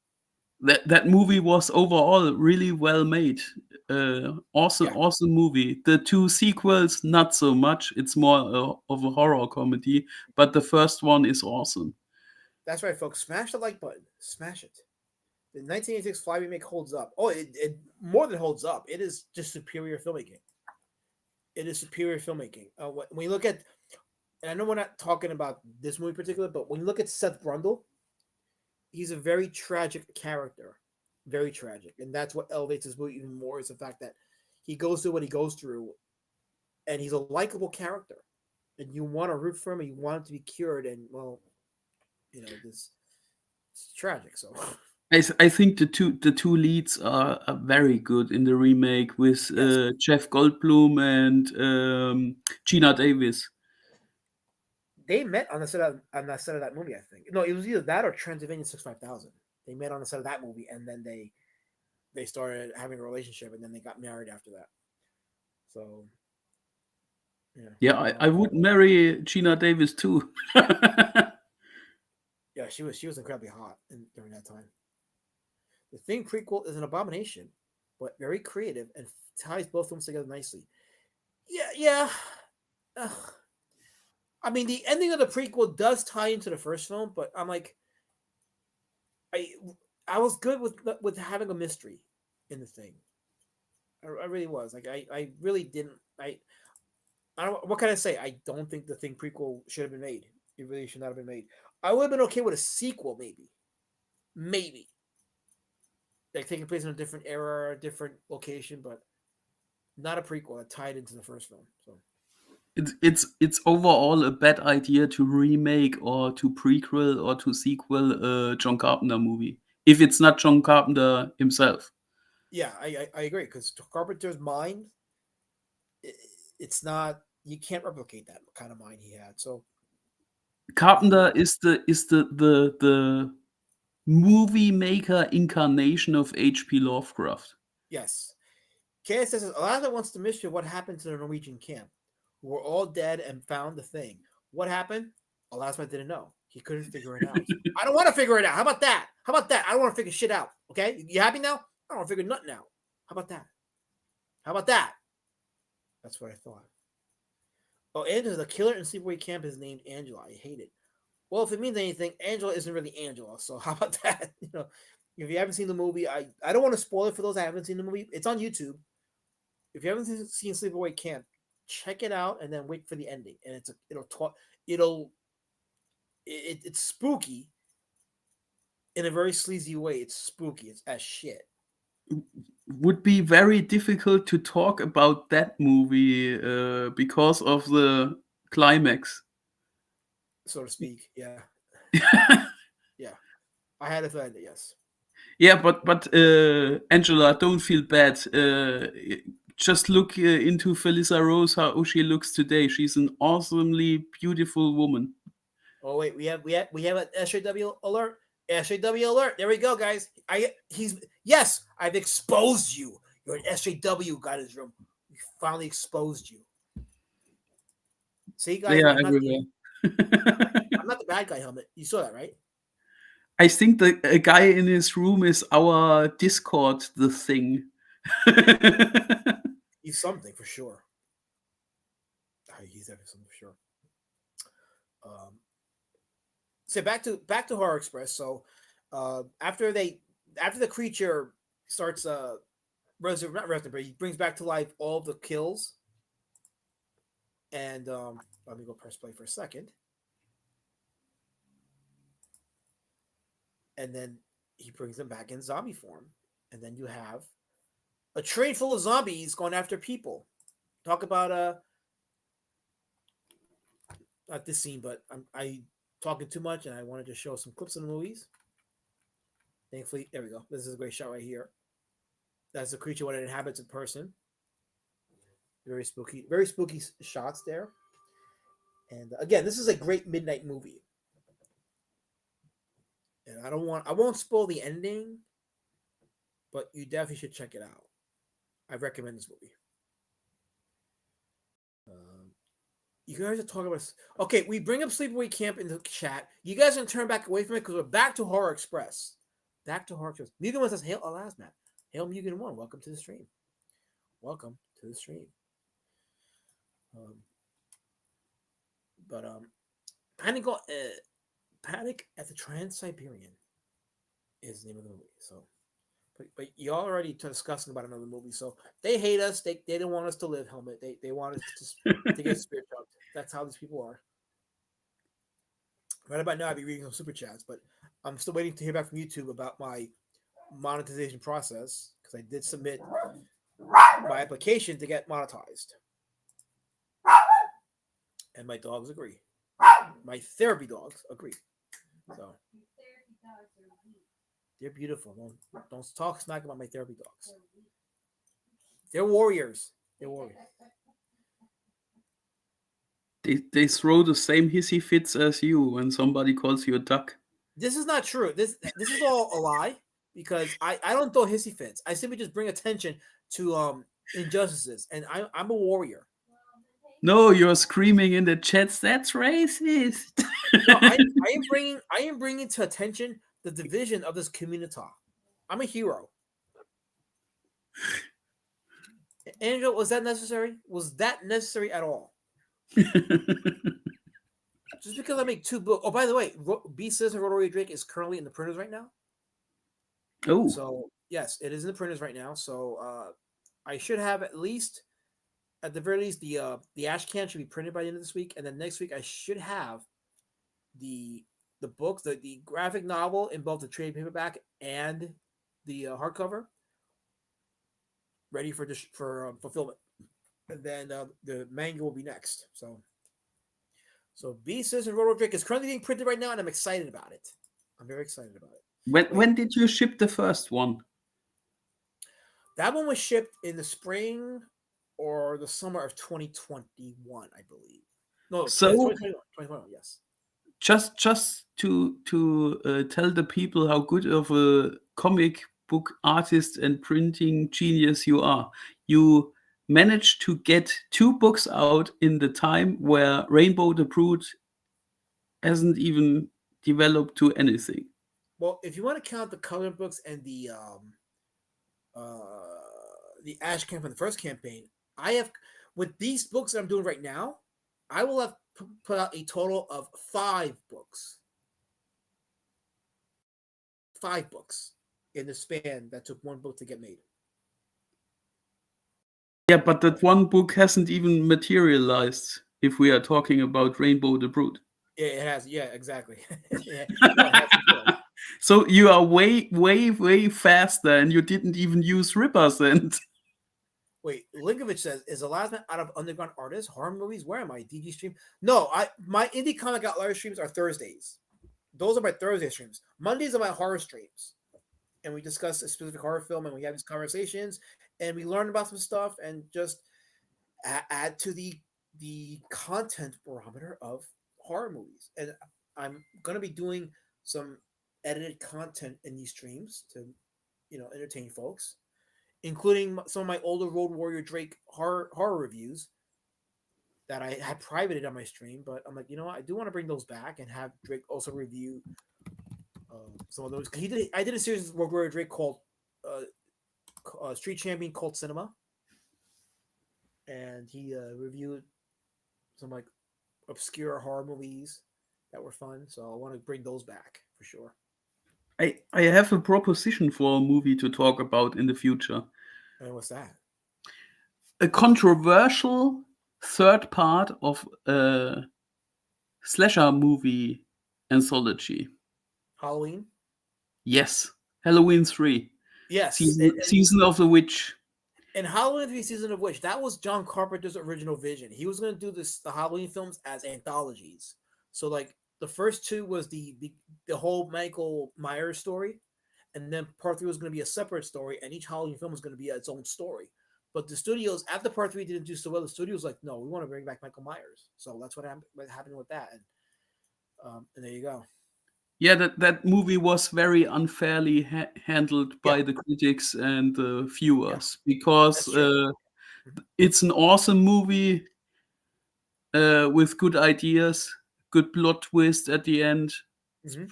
[SPEAKER 6] That movie was overall really well made.
[SPEAKER 2] Yeah,
[SPEAKER 6] Awesome movie. The two sequels, not so much. It's more of a horror comedy, but the first one is awesome.
[SPEAKER 2] that's right, folks. Smash the like button. Smash it. The 1986 Fly remake holds up. Oh, it more than holds up. It is just superior filmmaking. It is superior filmmaking. When you look at, and I know we're not talking about this movie in particular, but when you look at Seth Brundle, he's a very tragic character, very tragic, and that's what elevates this movie even more. Is the fact that he goes through what he goes through, and he's a likable character, and you want to root for him, and you want him to be cured, and well, this it's tragic. So
[SPEAKER 6] I think the two leads are very good in the remake with
[SPEAKER 2] yes,
[SPEAKER 6] Jeff Goldblum and Gina Davis.
[SPEAKER 2] they met on the set of that movie. I think no, it was either that or Transylvania 65000. They met on the set of that movie, and then they started having a relationship, and then they got married after that. So yeah,
[SPEAKER 6] Yeah, I would marry Gina Davis too.
[SPEAKER 2] yeah, she was incredibly hot during that time. The Thing prequel is an abomination, but very creative and ties both films together nicely. Yeah. Ugh. I mean, the ending of the prequel does tie into the first film, but I'm like, I I was good with having a mystery in the Thing. I really was. Like, I really didn't. I don't. What can I say? I don't think the Thing prequel should have been made. It really should not have been made. I would have been okay with a sequel, maybe, like taking place in a different era, a different location, but not a prequel that tied into the first film. So
[SPEAKER 6] It's overall a bad idea to remake or to prequel or to sequel a John Carpenter movie if it's not John Carpenter himself.
[SPEAKER 2] yeah, I agree because Carpenter's mind, it's not. You can't replicate that kind of mind he had. So
[SPEAKER 6] Carpenter is the movie maker incarnation of H.P. Lovecraft.
[SPEAKER 2] yes, KS says Alaska wants the mystery of what happened to the Norwegian camp, who were all dead and found the Thing. What happened? Alaska didn't know. He couldn't figure it out. I don't want to figure it out. How about that? How about that? I don't want to figure shit out. Okay, you happy now? I don't want to figure nothing out. How about that? How about that? That's what I thought. Oh, Angela, the killer in Sleepaway Camp is named Angela. I hate it. Well, if it means anything, Angela isn't really Angela. So how about that? If you haven't seen the movie, I don't want to spoil it for those that haven't seen the movie. It's on YouTube. If you haven't seen Sleepaway Camp, check it out and then wait for the ending. And it's spooky in a very sleazy way. It's spooky. It's as shit.
[SPEAKER 6] Would be very difficult to talk about that movie because of the climax.
[SPEAKER 2] So to speak. Yeah. Yeah. I had a feeling that, yes.
[SPEAKER 6] Yeah, but Angela, don't feel bad. Just look into Felissa Rose, how she looks today. She's an awesomely beautiful woman.
[SPEAKER 2] Oh wait, we have an SJW alert. SJW alert. There we go, guys. Yes, I've exposed you. You're an SJW guy in his room. We finally exposed you. See, guys,
[SPEAKER 6] They are
[SPEAKER 2] I'm
[SPEAKER 6] everywhere.
[SPEAKER 2] not the bad guy, Helmet. You saw that, right?
[SPEAKER 6] I think the a guy in his room is our Discord, the thing.
[SPEAKER 2] He's something for sure. He's something for sure. So back to Horror Express. So after the creature starts not resurrecting, but he brings back to life all the kills. And let me go press play for a second. And then he brings them back in zombie form. And then you have a train full of zombies going after people. Talk about not this scene, but I talking too much, and I wanted to show some clips of the movies. Thankfully, there we go. This is a great shot right here. That's a creature when it inhabits a person. Very spooky shots there. And again, this is a great midnight movie. And I won't spoil the ending, but you definitely should check it out. I recommend this movie. You guys are talking about. Okay, we bring up Sleepaway Camp in the chat. You guys can turn back away from it because we're back to Horror Express. Back to Horror Express. Mugen One says, "Hail, last Matt. Hail Mugen One. Welcome to the stream. Welcome to the stream." Panic at the Trans-Siberian is the name of the movie. So, but you already discussing about another movie. So they hate us. They don't want us to live. Helmet. They want us to get spirit jumped. That's how these people are. Right about now, I'll be reading some super chats, but I'm still waiting to hear back from YouTube about my monetization process because I did submit my application to get monetized, and my dogs agree. My therapy dogs agree. So they're beautiful. Don't talk smack about my therapy dogs. They're warriors. They're warriors.
[SPEAKER 6] They throw the same hissy fits as you when somebody calls you a duck.
[SPEAKER 2] This is not true. This is all a lie because I don't throw hissy fits. I simply just bring attention to injustices, and I'm a warrior.
[SPEAKER 6] No, you're screaming in the chats. That's racist.
[SPEAKER 2] No, I am bringing to attention the division of this communitah. I'm a hero. Angel, was that necessary? Was that necessary at all? Just because I make 2 books. Oh, by the way, B Says and Rotary Drake is currently in the printers right now.
[SPEAKER 6] Oh,
[SPEAKER 2] So yes, it is in the printers right now. So I should have at the very least, the ash can should be printed by the end of this week, and then next week I should have the book, the graphic novel in both the trade paperback and the hardcover ready for fulfillment, and then the manga will be next. So Beasts and Roto Drake is currently being printed right now, and I'm excited about it. I'm very excited about it.
[SPEAKER 6] when did you ship the first one?
[SPEAKER 2] That one was shipped in the spring or the summer of 2021, I believe. No,
[SPEAKER 6] So-
[SPEAKER 2] 2021, yes.
[SPEAKER 6] Just to tell the people how good of a comic book artist and printing genius you are, you managed to get 2 books out in the time where Rainbow the Brood hasn't even developed to anything.
[SPEAKER 2] Well, if you want to count the coloring books and the Ash Camp from the first campaign, I have, with these books that I'm doing right now, I will have put out a total of 5 books. 5 books in the span that took 1 book to get made.
[SPEAKER 6] Yeah, but that 1 book hasn't even materialized if we are talking about Rainbow the Brood.
[SPEAKER 2] Yeah, it has. Yeah, exactly. Yeah, no, it has.
[SPEAKER 6] So you are way faster, and you didn't even use Rippers and
[SPEAKER 2] Wait, Linkovich says, "Is the last man out of underground artists horror movies? Where am I? DG stream? No, my indie comic out live streams are Thursdays. Those are my Thursday streams. Mondays are my horror streams, and we discuss a specific horror film, and we have these conversations, and we learn about some stuff, and just add to the content barometer of horror movies. And I'm gonna be doing some edited content in these streams to, entertain folks, including some of my older Road Warrior Drake horror reviews that I had privated on my stream. But I'm like, what? I do want to bring those back and have Drake also review some of those. I did a series of Road Warrior Drake called Street Champion Cult Cinema, and he reviewed some like obscure horror movies that were fun. So I want to bring those back for sure.
[SPEAKER 6] I have a proposition for a movie to talk about in the future.
[SPEAKER 2] And what's that?
[SPEAKER 6] A controversial 3rd part of a slasher movie anthology.
[SPEAKER 2] Halloween?
[SPEAKER 6] Yes, Halloween 3.
[SPEAKER 2] Yes.
[SPEAKER 6] Season of the Witch.
[SPEAKER 2] And Halloween 3 Season of Witch, that was John Carpenter's original vision. He was going to do the Halloween films as anthologies. So like the first 2 was the whole Michael Myers story, and then part 3 was going to be a separate story, and each Halloween film was going to be its own story. But the studios, after part 3 didn't do so well, the studios like, no, we want to bring back Michael Myers. So that's what happened with that, and there you go.
[SPEAKER 6] Yeah, that movie was very unfairly handled by
[SPEAKER 2] Yeah.
[SPEAKER 6] the critics and the viewers,
[SPEAKER 2] Yeah,
[SPEAKER 6] because
[SPEAKER 2] that's true.
[SPEAKER 6] it's an awesome movie with good ideas, good plot twist at the end.
[SPEAKER 2] Hmm.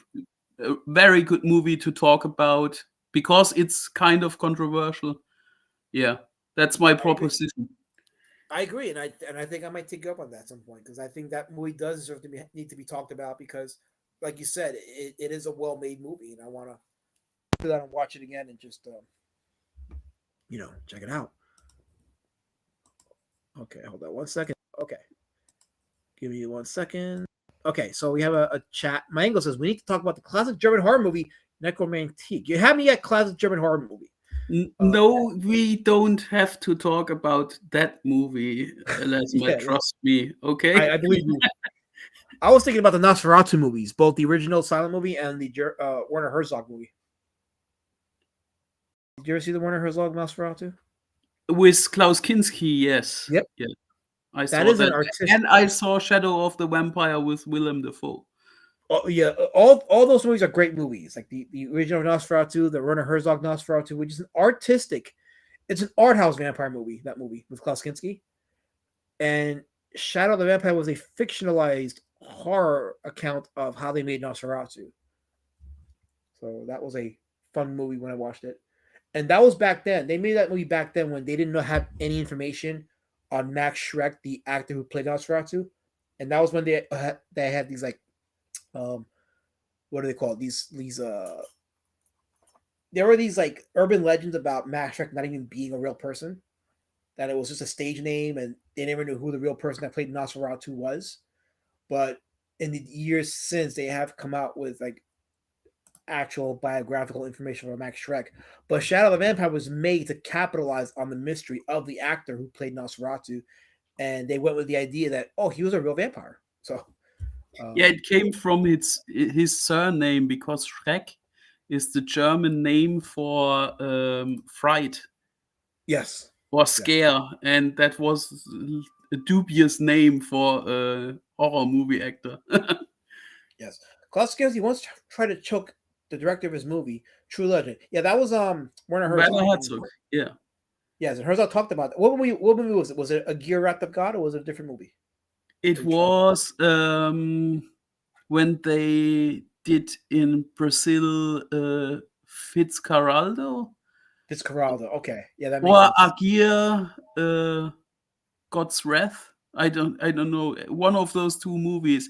[SPEAKER 6] A very good movie to talk about because it's kind of controversial. Yeah, that's my proposition.
[SPEAKER 2] I agree, and I think I might take you up on that at some point, because I think that movie does deserve to need to be talked about, because, like you said, it is a well made movie, and I want to sit down and watch it again and just check it out. Okay, hold on 1 second. Okay, give me 1 second. Okay, so we have a chat. Mango says we need to talk about the classic German horror movie Necromantique. You have me at classic German horror movie.
[SPEAKER 6] No, we don't have to talk about that movie, Lesma.
[SPEAKER 2] Yeah,
[SPEAKER 6] Trust me, okay?
[SPEAKER 2] I believe you. I was thinking about the Nosferatu movies, both the original silent movie and the Werner Herzog movie. Did you ever see the Werner Herzog Nosferatu?
[SPEAKER 6] With Klaus Kinski, yes.
[SPEAKER 2] Yep.
[SPEAKER 6] Yeah, I
[SPEAKER 2] That
[SPEAKER 6] saw
[SPEAKER 2] is an
[SPEAKER 6] that.
[SPEAKER 2] artistic.
[SPEAKER 6] And I saw Shadow of the Vampire with Willem Dafoe.
[SPEAKER 2] Oh, yeah, all those movies are great movies. Like the original Nosferatu, the Werner Herzog Nosferatu, which is it's an art house vampire movie. That movie with Klaus Kinski, and Shadow of the Vampire was a fictionalized horror account of how they made Nosferatu. So that was a fun movie when I watched it, and that was back then. They made that movie back then when they didn't have any information on Max Schreck, the actor who played Nosferatu, and that was when they had these like. What are they called? There were these like urban legends about Max Schreck not even being a real person, that it was just a stage name, and they never knew who the real person that played Nosferatu was. But in the years since, they have come out with like actual biographical information for Max Schreck. But Shadow of the Vampire was made to capitalize on the mystery of the actor who played Nosferatu, and they went with the idea that he was a real vampire. So.
[SPEAKER 6] Yeah, it came from his surname, because Schreck is the German name for fright.
[SPEAKER 2] Yes.
[SPEAKER 6] Or scare, and that was a dubious name for a horror movie actor.
[SPEAKER 2] Yes. Klaus Kinski once tried to choke the director of his movie, True Legend. Yeah, that was Werner Herzog.
[SPEAKER 6] Werner Herzog, yeah.
[SPEAKER 2] Yes, and Herzog talked about that. What movie was it? Was it A Gear Wrath of God, or was it a different movie?
[SPEAKER 6] It was when they did in Brazil Fitzcarraldo.
[SPEAKER 2] Fitzcarraldo, okay. Yeah, that makes
[SPEAKER 6] Or
[SPEAKER 2] sense.
[SPEAKER 6] Agir, God's Wrath. I don't know. One of those two movies.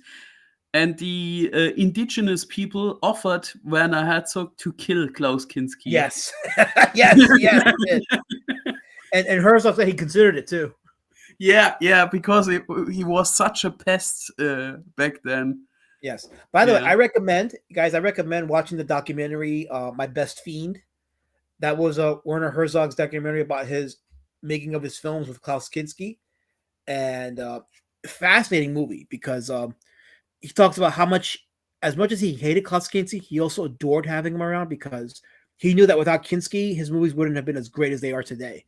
[SPEAKER 6] And the indigenous people offered Werner Herzog to kill Klaus Kinski.
[SPEAKER 2] Yes. yes. and Herzog said he considered it too.
[SPEAKER 6] Yeah, because he was such a pest back then.
[SPEAKER 2] Yes. By the way, I recommend watching the documentary My Best Fiend. That was Werner Herzog's documentary about his making of his films with Klaus Kinski, and fascinating movie, because he talks about as much as he hated Klaus Kinski, he also adored having him around, because he knew that without Kinski, his movies wouldn't have been as great as they are today.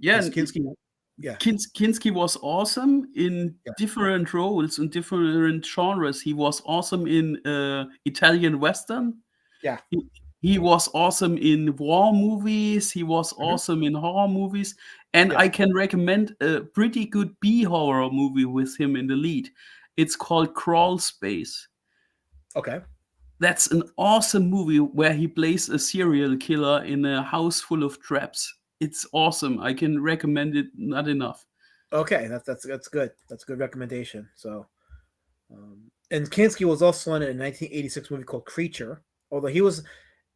[SPEAKER 6] Yeah,
[SPEAKER 2] Kinski
[SPEAKER 6] was awesome in different roles and different genres. He was awesome in Italian Western.
[SPEAKER 2] Yeah.
[SPEAKER 6] He was awesome in war movies. He was awesome in horror movies. And I can recommend a pretty good B-horror movie with him in the lead. It's called Crawl Space.
[SPEAKER 2] Okay.
[SPEAKER 6] That's an awesome movie where he plays a serial killer in a house full of traps. It's awesome. I can recommend it not enough.
[SPEAKER 2] Okay, that's good. That's a good recommendation. So, and Kinski was also in a 1986 movie called Creature, although it was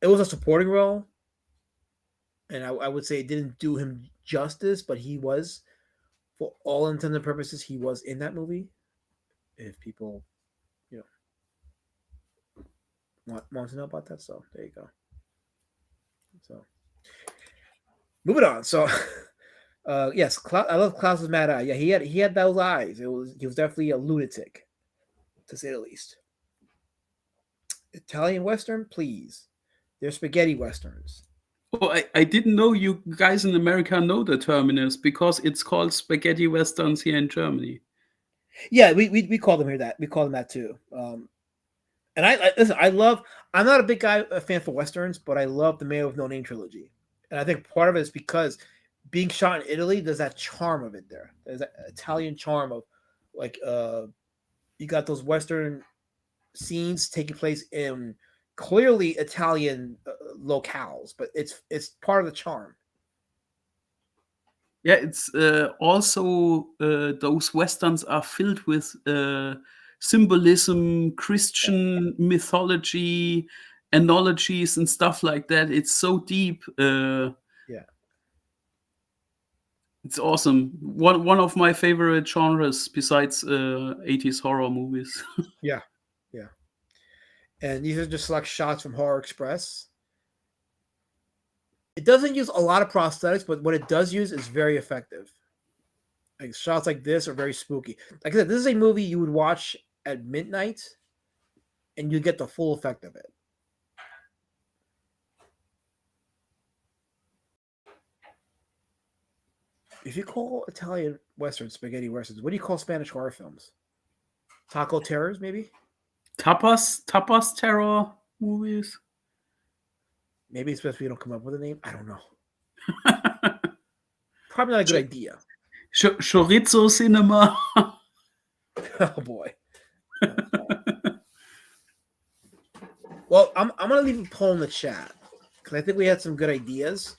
[SPEAKER 2] a supporting role, and I would say it didn't do him justice, but he was, for all intents and purposes, he was in that movie. If people, want to know about that, so there you go. So, moving on. So, yes, I love Klaus's mad eye. Yeah, he had those eyes. He was definitely a lunatic, to say the least. Italian Western, please. They're spaghetti Westerns.
[SPEAKER 6] Oh, I didn't know you guys in America know the terminus because it's called spaghetti westerns here in Germany.
[SPEAKER 2] Yeah, we call them here that. We call them that too. And I listen, I love, I'm not a fan for Westerns, but I love the Man with No Name trilogy. And I think part of it is because being shot in Italy, there's that charm of it there. There's that Italian charm of like you got those Western scenes taking place in clearly Italian locales, but it's part of the charm.
[SPEAKER 6] Yeah, it's also those westerns are filled with symbolism, Christian mythology, analogies, and stuff like that. It's so deep.
[SPEAKER 2] Yeah.
[SPEAKER 6] It's awesome. One of my favorite genres besides 80s horror movies.
[SPEAKER 2] Yeah. And these are just like shots from Horror Express. It doesn't use a lot of prosthetics, but what it does use is very effective. Like shots like this are very spooky. Like I said, this is a movie you would watch at midnight, and you get the full effect of it. If you call Italian Westerns spaghetti Westerns, what do you call Spanish horror films? Taco Terrors, maybe?
[SPEAKER 6] Tapas terror movies.
[SPEAKER 2] Maybe it's best we don't come up with a name. I don't know. Probably not a good idea.
[SPEAKER 6] Chorizo cinema.
[SPEAKER 2] Oh boy. Well, I'm gonna leave a poll in the chat because I think we had some good ideas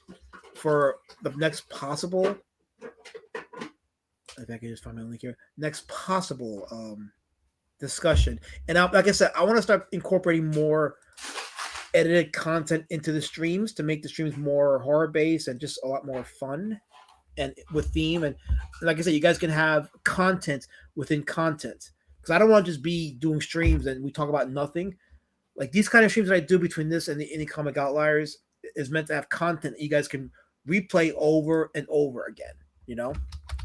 [SPEAKER 2] for the next possible. If I can just find my link here. Next possible discussion, and like I said, I want to start incorporating more edited content into the streams to make the streams more horror based and just a lot more fun and with theme. And like I said, you guys can have content within content because I don't want to just be doing streams and we talk about nothing. Like these kind of streams that I do between this and the Indie Comic Outliers is meant to have content that you guys can replay over and over again, you know?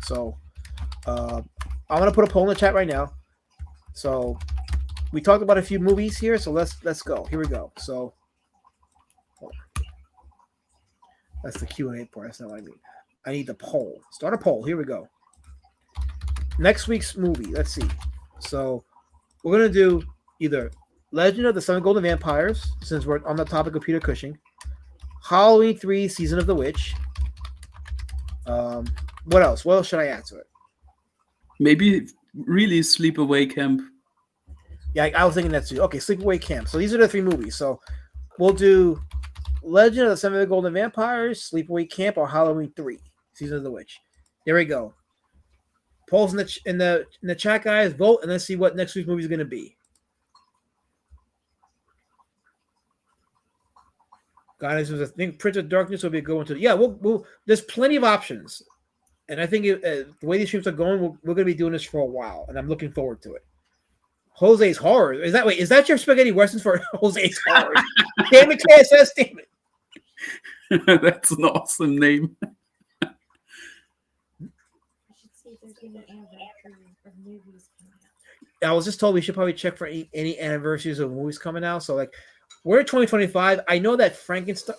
[SPEAKER 2] So I'm gonna put a poll in the chat right now. So we talked about a few movies here, so let's go. Here we go. So that's the Q&A part. That's not what I mean. I need the poll. Start a poll. Here we go. Next week's movie. Let's see. So we're gonna do either Legend of the Seven Golden Vampires, since we're on the topic of Peter Cushing, Halloween 3: Season of the Witch. What else? What else should I add to it?
[SPEAKER 6] Maybe really Sleepaway Camp.
[SPEAKER 2] Yeah, I was thinking that too. Okay, Sleepaway Camp. So these are the three movies. So we'll do Legend of the Seven Golden Vampires, Sleepaway Camp, or Halloween 3: Season of the Witch. There we go. Polls in the chat, guys. Vote, and let's see what next week's movie is going to be. Guys, I think Prince of Darkness will be a good one too. Yeah, we'll there's plenty of options, and I think the way these streams are going, we're going to be doing this for a while, and I'm looking forward to it. Jose's Horror. Is that your spaghetti westerns for Jose's Horror? Damn it, KSS, damn
[SPEAKER 6] it. That's an awesome name.
[SPEAKER 7] I should see if there's any anniversary of movies coming out.
[SPEAKER 2] I was just told we should probably check for any anniversaries of movies coming out. So like we're 2025. I know that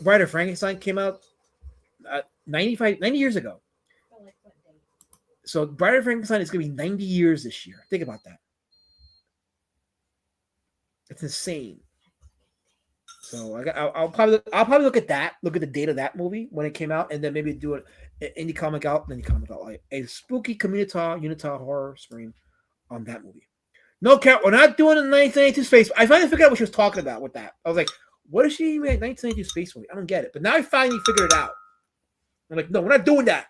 [SPEAKER 2] Bride of Frankenstein came out 90 years ago. So Bride of Frankenstein is going to be 90 years this year. Think about that. It's insane. So I'll probably look at that. Look at the date of that movie when it came out, and then maybe do an Indie Comic Out, like a spooky Unitah horror stream on that movie. No, Cat, we're not doing a 1982 space. I finally figured out what she was talking about with that. I was like, what is she even 1982 space movie? I don't get it. But now I finally figured it out. I'm like, no, we're not doing that.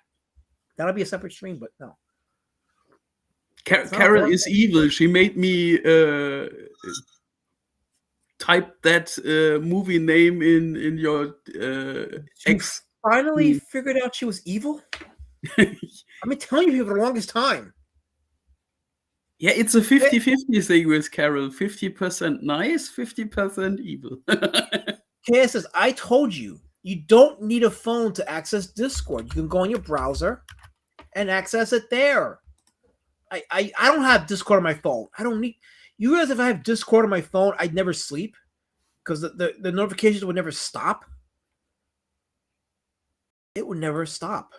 [SPEAKER 2] That'll be a separate stream, but no.
[SPEAKER 6] Carol is evil. She made me type that movie name in your X.
[SPEAKER 2] Finally figured out she was evil? I've been telling you for the longest time.
[SPEAKER 6] Yeah, it's a 50-50 thing with Carol. 50% nice, 50% evil.
[SPEAKER 2] KS says, I told you, you don't need a phone to access Discord. You can go on your browser and access it there. I don't have Discord on my phone. I don't need... You realize if I have Discord on my phone, I'd never sleep? because the notifications would never stop. It would never stop.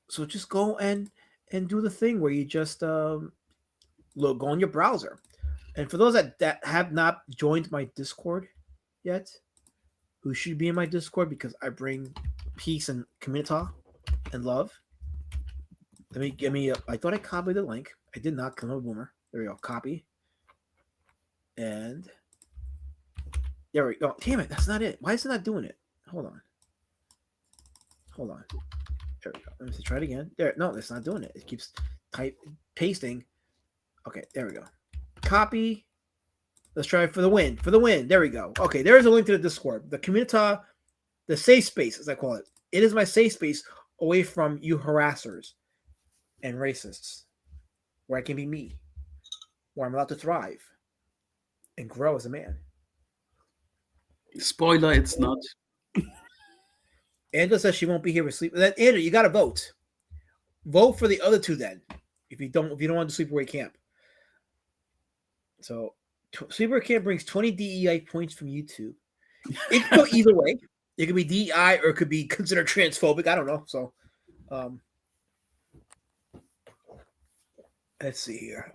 [SPEAKER 2] So just go and do the thing where you just go on your browser. And for those that have not joined my Discord yet, who should be in my Discord because I bring peace and communitah and love. Give me. I thought I copied the link. I did not. Cause I'm a boomer. There we go. Copy. And there we go. Damn it! That's not it. Why is it not doing it? Hold on. There we go. Let me see. Try it again. There. No, it's not doing it. It keeps pasting. Okay. There we go. Copy. Let's try it for the win. For the win. There we go. Okay. There is a link to the Discord. The communitah, the safe space, as I call it. It is my safe space away from you harassers and racists, where I can be me, where I'm allowed to thrive and grow as a man.
[SPEAKER 6] Spoiler, it's not.
[SPEAKER 2] Angela says she won't be here with sleep. Then Andrew, you got to vote. Vote for the other two then. If you don't want to sleepaway camp. So sleepaway camp brings 20 DEI points from YouTube. It could go either way. It could be DEI or it could be considered transphobic. I don't know. So let's see here.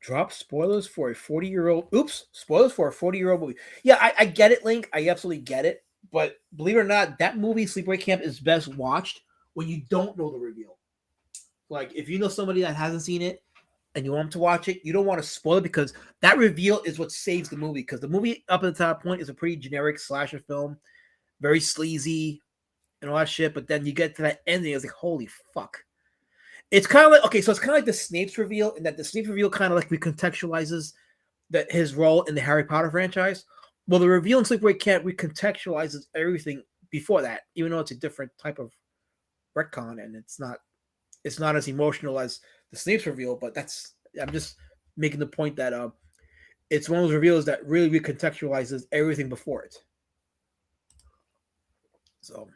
[SPEAKER 2] Drop spoilers for a 40-year-old. Oops, spoilers for a 40-year-old movie. Yeah, I get it, Link. I absolutely get it. But believe it or not, that movie, Sleepaway Camp, is best watched when you don't know the reveal. Like, if you know somebody that hasn't seen it and you want them to watch it, you don't want to spoil it because that reveal is what saves the movie. Because the movie, up at the top point, is a pretty generic slasher film, very sleazy and all that shit. But then you get to that ending, it's like, holy fuck. It's kind of like, okay, so it's kind of like the Snape's reveal, in that the Snape's reveal kind of like recontextualizes his role in the Harry Potter franchise. Well, the reveal in Sleepaway Camp recontextualizes everything before that, even though it's a different type of retcon, and it's not as emotional as the Snape's reveal. But I'm just making the point that it's one of those reveals that really recontextualizes everything before it. So.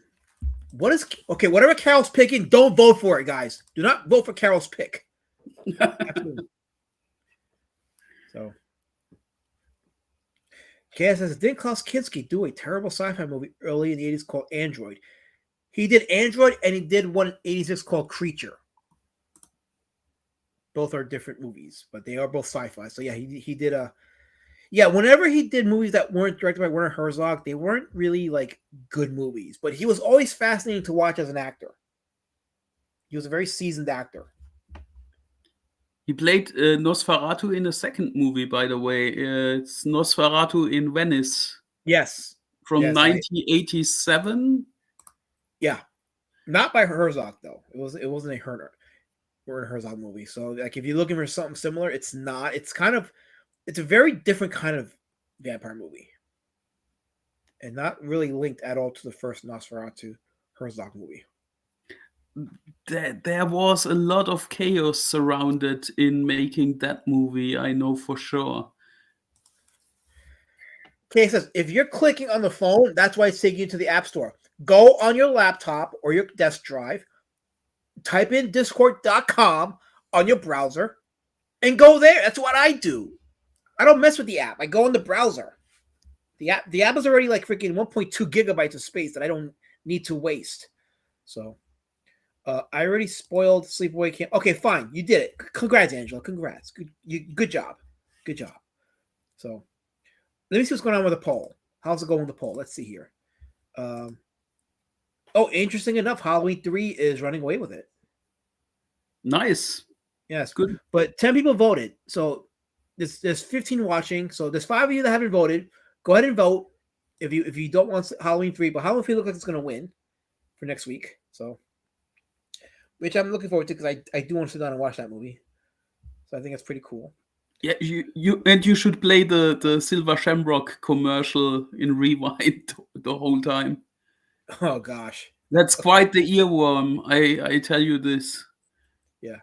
[SPEAKER 2] Whatever Carol's picking, don't vote for it, guys. Do not vote for Carol's pick. So, Kaya says, didn't Klaus Kinski do a terrible sci-fi movie early in the 80s called Android? He did Android, and he did one in 86 called Creature. Both are different movies, but they are both sci-fi. So yeah, he did a... Yeah, whenever he did movies that weren't directed by Werner Herzog, they weren't really like good movies. But he was always fascinating to watch as an actor. He was a very seasoned actor.
[SPEAKER 6] He played Nosferatu in a second movie, by the way. It's Nosferatu in Venice.
[SPEAKER 2] Yes.
[SPEAKER 6] From
[SPEAKER 2] Yes,
[SPEAKER 6] 1987.
[SPEAKER 2] Yeah. Not by Herzog, though. It wasn't a Werner Herzog movie. So like if you're looking for something similar, it's not. It's a very different kind of vampire movie. And not really linked at all to the first Nosferatu Herzog movie.
[SPEAKER 6] There was a lot of chaos surrounded in making that movie, I know for sure.
[SPEAKER 2] Okay, it says, if you're clicking on the phone, that's why it's taking you to the App Store. Go on your laptop or your desk drive, type in discord.com on your browser, and go there. That's what I do. I don't mess with the app. I go in the browser. The app is already like freaking 1.2 gigabytes of space that I don't need to waste. So, I already spoiled Sleepaway Camp. Okay, fine. You did it. Congrats, Angela. Congrats. Good job. Good job. So, let me see what's going on with the poll. How's it going with the poll? Let's see here. Interesting enough, Halloween 3 is running away with it.
[SPEAKER 6] Nice.
[SPEAKER 2] Yes.
[SPEAKER 6] Good.
[SPEAKER 2] But 10 people voted. So, there's 15 watching. So, there's 5 of you that haven't voted. Go ahead and vote if you don't want Halloween 3. But Halloween 3 looks like it's going to win for next week. So, which I'm looking forward to because I do want to sit down and watch that movie. So I think it's pretty cool.
[SPEAKER 6] Yeah, you should play the Silver Shamrock commercial in rewind the whole time.
[SPEAKER 2] Oh gosh,
[SPEAKER 6] that's quite the earworm. I tell you this.
[SPEAKER 2] Yeah.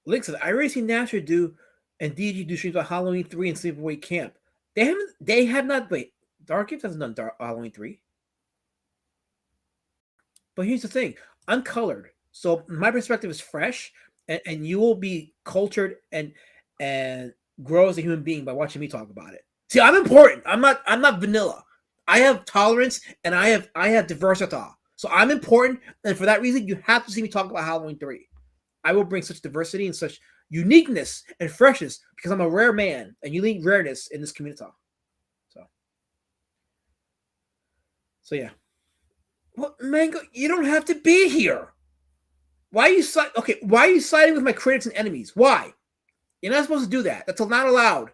[SPEAKER 2] Link said I already seen Nasher do and DG do streams on Halloween 3 and Sleepaway Camp. They have not. Wait, Dark Games hasn't done Halloween 3. But here's the thing: uncolored. So my perspective is fresh. and you will be cultured and grow as a human being by watching me talk about it. See, I'm important. I'm not vanilla. I have tolerance and I have diversity. So I'm important, and for that reason, you have to see me talk about Halloween 3. I will bring such diversity and such uniqueness and freshness because I'm a rare man, and you need rareness in this community. So yeah. Well, Mango, you don't have to be here. Why are you Why are you siding with my critics and enemies? Why? You're not supposed to do that. That's not allowed.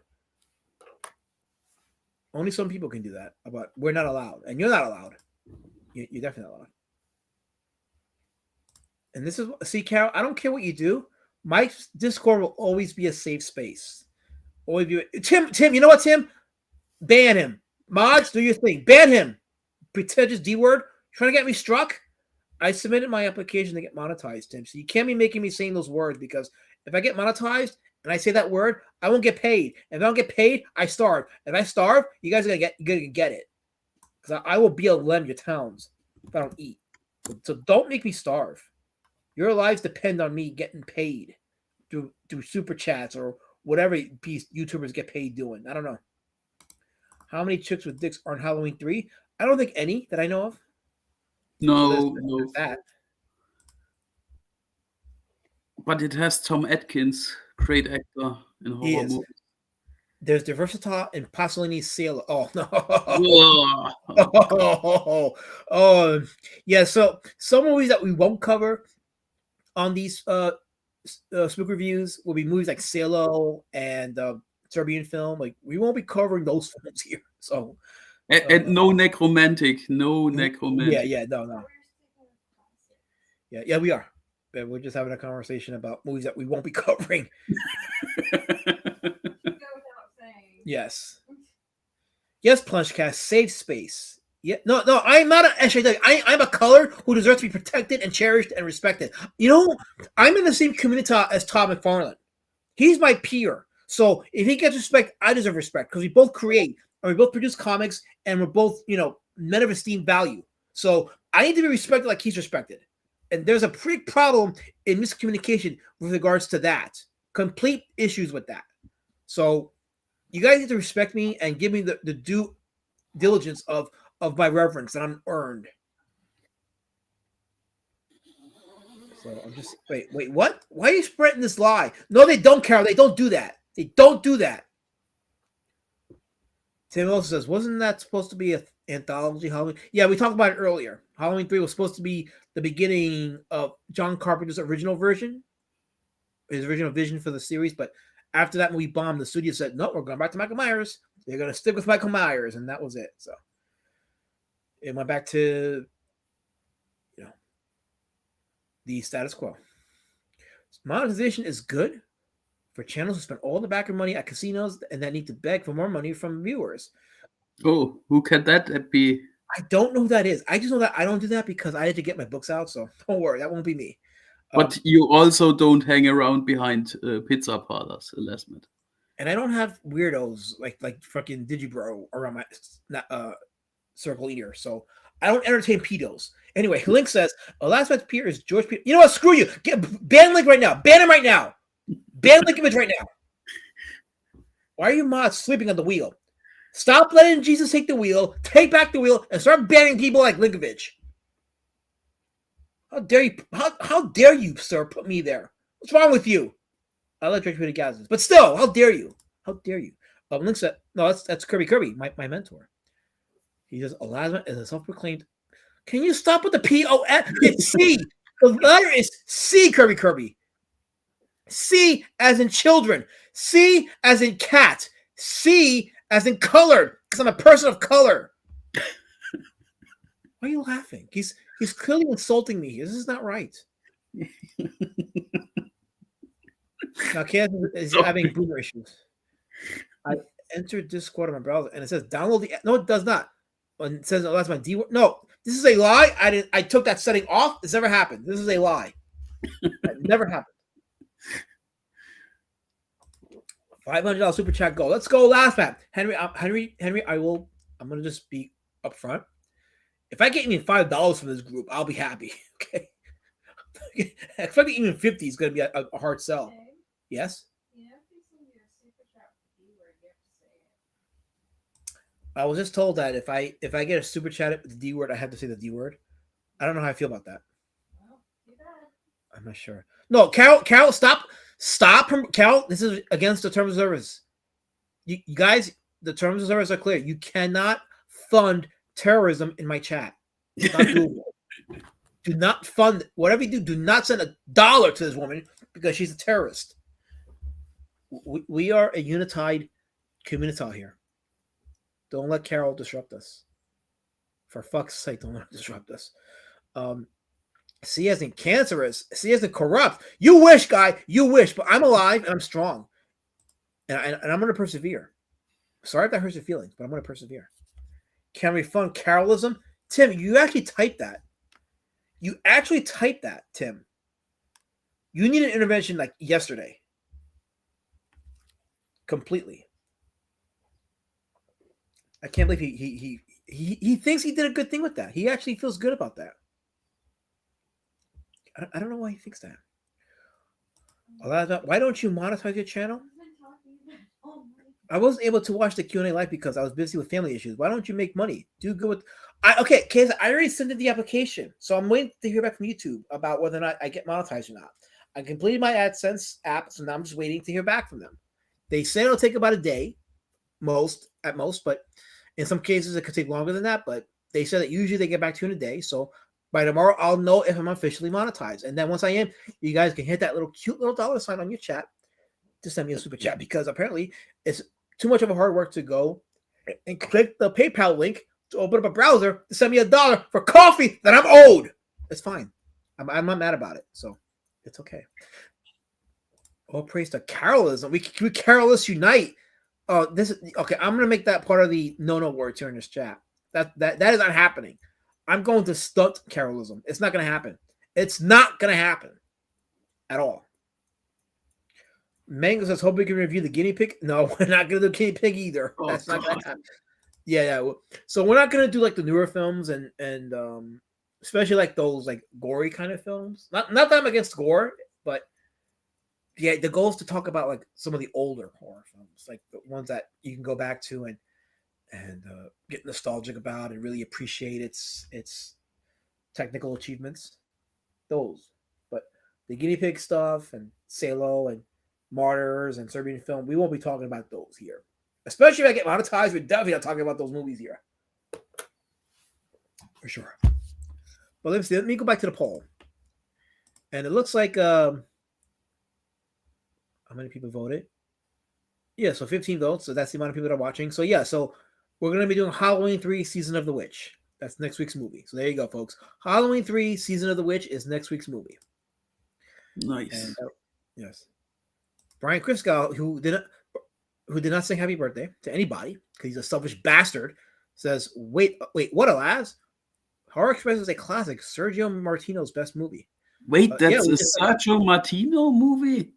[SPEAKER 2] Only some people can do that. But we're not allowed, and you're not allowed. You're definitely not allowed. And this is see, Carol. I don't care what you do. My Discord will always be a safe space. Always be Tim. You know what, Tim? Ban him. Mods, do your thing. Ban him. Pretentious D word. Trying to get me struck? I submitted my application to get monetized, Tim. So you can't be making me saying those words because if I get monetized and I say that word, I won't get paid. If I don't get paid, I starve. If I starve, you guys are gonna get it. Because I will BLM your towns if I don't eat. So don't make me starve. Your lives depend on me getting paid through super chats or whatever piece YouTubers get paid doing. I don't know. How many chicks with dicks are on Halloween 3? I don't think any that I know of.
[SPEAKER 6] No,
[SPEAKER 2] There's that.
[SPEAKER 6] But it has Tom Atkins, great actor in
[SPEAKER 2] He
[SPEAKER 6] horror
[SPEAKER 2] is.
[SPEAKER 6] movies.
[SPEAKER 2] There's Diversita and Pasolini's Sailor. Oh no.
[SPEAKER 6] Ugh.
[SPEAKER 2] Oh, yeah. So some movies that we won't cover on these Spook reviews will be movies like Sailor and Serbian film. Like we won't be covering those films here. So
[SPEAKER 6] And no necromantic, no necromantic.
[SPEAKER 2] yeah, no. Yeah, we are. But we're just having a conversation about movies that we won't be covering. Yes. Yes, Plunchcast, safe space. Yeah, no, I'm not an SJW. I'm a color who deserves to be protected and cherished and respected. You know, I'm in the same community as Todd McFarlane. He's my peer. So if he gets respect, I deserve respect because we both create and we both produce comics and we're both, men of esteemed value. So I need to be respected like he's respected. And there's a big problem in miscommunication with regards to that. Complete issues with that. So you guys need to respect me and give me the due diligence of my reverence that I'm earned. So I'm just wait, what? Why are you spreading this lie? No, they don't, Carol. They don't do that. They don't do that. Tim also says, wasn't that supposed to be an anthology Halloween? Yeah, we talked about it earlier. Halloween 3 was supposed to be the beginning of John Carpenter's original version, his original vision for the series, but after that movie bombed, the studio said, no, we're going back to Michael Myers. They're going to stick with Michael Myers, and that was it. So it went back to, the status quo. Monetization is good for channels who spend all the backer money at casinos and that need to beg for more money from viewers.
[SPEAKER 6] Oh, who can that be?
[SPEAKER 2] I don't know who that is. I just know that I don't do that because I had to get my books out, so don't worry, that won't be me.
[SPEAKER 6] But you also don't hang around behind pizza parlors, Lesmond.
[SPEAKER 2] And I don't have weirdos like fucking Digibro around my circle either. So I don't entertain pedos. Anyway, Link says, last man's peer is George Peter. You know what? Screw you. Ban Link right now. Ban him right now. Ban Linkovich right now. Why are you mods sleeping on the wheel? Stop letting Jesus take the wheel, take back the wheel, and start banning people like Linkovich. How dare you? How dare you, sir, put me there? What's wrong with you? I let Drake Peter Gazes. But still, how dare you? How dare you? Link said, no, that's Kirby, my mentor. He says, Elasma is a self-proclaimed. Can you stop with the P-O-N? It's C. The letter is C, Kirby. C as in children. C as in cat. C as in colored. Because I'm a person of color. Why are you laughing? He's clearly insulting me. This is not right. Now, Kaz is having boomer issues. I entered Discord on my browser and it says download the. No, it does not. And it says that's my D word. No, this is a lie. I took that setting off. This never happened. This is a lie. That never happened. $500 super chat goal. Let's go, last man. Henry. I'm gonna just be upfront. If I get even $5 from this group, I'll be happy. Okay. Expecting even 50 is going to be a hard sell.
[SPEAKER 7] Okay.
[SPEAKER 2] Yes.
[SPEAKER 7] You know, if you send me a super chat with the D word, you have to say it.
[SPEAKER 2] I was just told that if I get a super chat with the D word, I have to say the D word. I don't know how I feel about that.
[SPEAKER 7] Well, too bad.
[SPEAKER 2] I'm not sure. No, Carol, stop. Carol, this is against the terms of service. You guys, the terms of service are clear. You cannot fund terrorism in my chat. It's not doable. Do not fund whatever you do. Do not send $1 to this woman because she's a terrorist. We are a unified communitah here. Don't let Carol disrupt us. For fuck's sake, don't let her disrupt us. See isn't cancerous. See isn't corrupt. You wish, guy. You wish, but I'm alive and I'm strong. And I'm going to persevere. Sorry if that hurts your feelings, but I'm going to persevere. Can we fund Carolism? Tim, you actually typed that. You actually typed that, Tim. You need an intervention like yesterday. Completely. I can't believe he thinks he did a good thing with that. He actually feels good about that. I don't know why he thinks that. Why don't you monetize your channel?
[SPEAKER 7] I've been talking about all night.
[SPEAKER 2] I wasn't able to watch the Q&A live because I was busy with family issues. Why don't you make money? Do good with... Okay, Kaysa, I already sent in the application. So I'm waiting to hear back from YouTube about whether or not I get monetized or not. I completed my AdSense app, so now I'm just waiting to hear back from them. They say it'll take about a day, at most, but in some cases it could take longer than that. But they said that usually they get back to you in a day. So by tomorrow, I'll know if I'm officially monetized. And then once I am, you guys can hit that little cute little dollar sign on your chat to send me a super chat because apparently it's too much of a hard work to go and click the PayPal link to open up a browser to send me $1 for coffee that I'm owed. It's fine. I'm not mad about it. So it's okay. All praise to Carolism. We Carolists unite. This is okay. I'm gonna make that part of the no words here in this chat. That is not happening. I'm going to stunt Carolism. It's not gonna happen. It's not gonna happen at all. Mango says, hope we can review the guinea pig. No, we're not gonna do guinea pig either.
[SPEAKER 6] Oh,
[SPEAKER 2] That's not
[SPEAKER 6] God.
[SPEAKER 2] gonna happen. Yeah. So we're not gonna do like the newer films and especially like those like gory kind of films. Not that I'm against gore, but yeah, the goal is to talk about like some of the older horror films, like the ones that you can go back to and get nostalgic about and really appreciate its technical achievements. Those, but the guinea pig stuff and Salo and Martyrs and Serbian film, we won't be talking about those here. Especially if I get monetized, we're definitely not talking about those movies here. For sure. But let me go back to the poll. And it looks like how many people voted? Yeah, so 15 votes. So that's the amount of people that are watching. So yeah, so we're going to be doing Halloween 3 Season of the Witch. That's next week's movie. So there you go, folks. Halloween 3 Season of the Witch is next week's movie.
[SPEAKER 6] Nice.
[SPEAKER 2] And, yes. Brian Kriskow, who did not say happy birthday to anybody because he's a selfish bastard, says, wait, what, alas? Horror Express is a classic. Sergio Martino's best movie.
[SPEAKER 6] Wait, that's
[SPEAKER 2] yeah,
[SPEAKER 6] a Sergio Martino movie?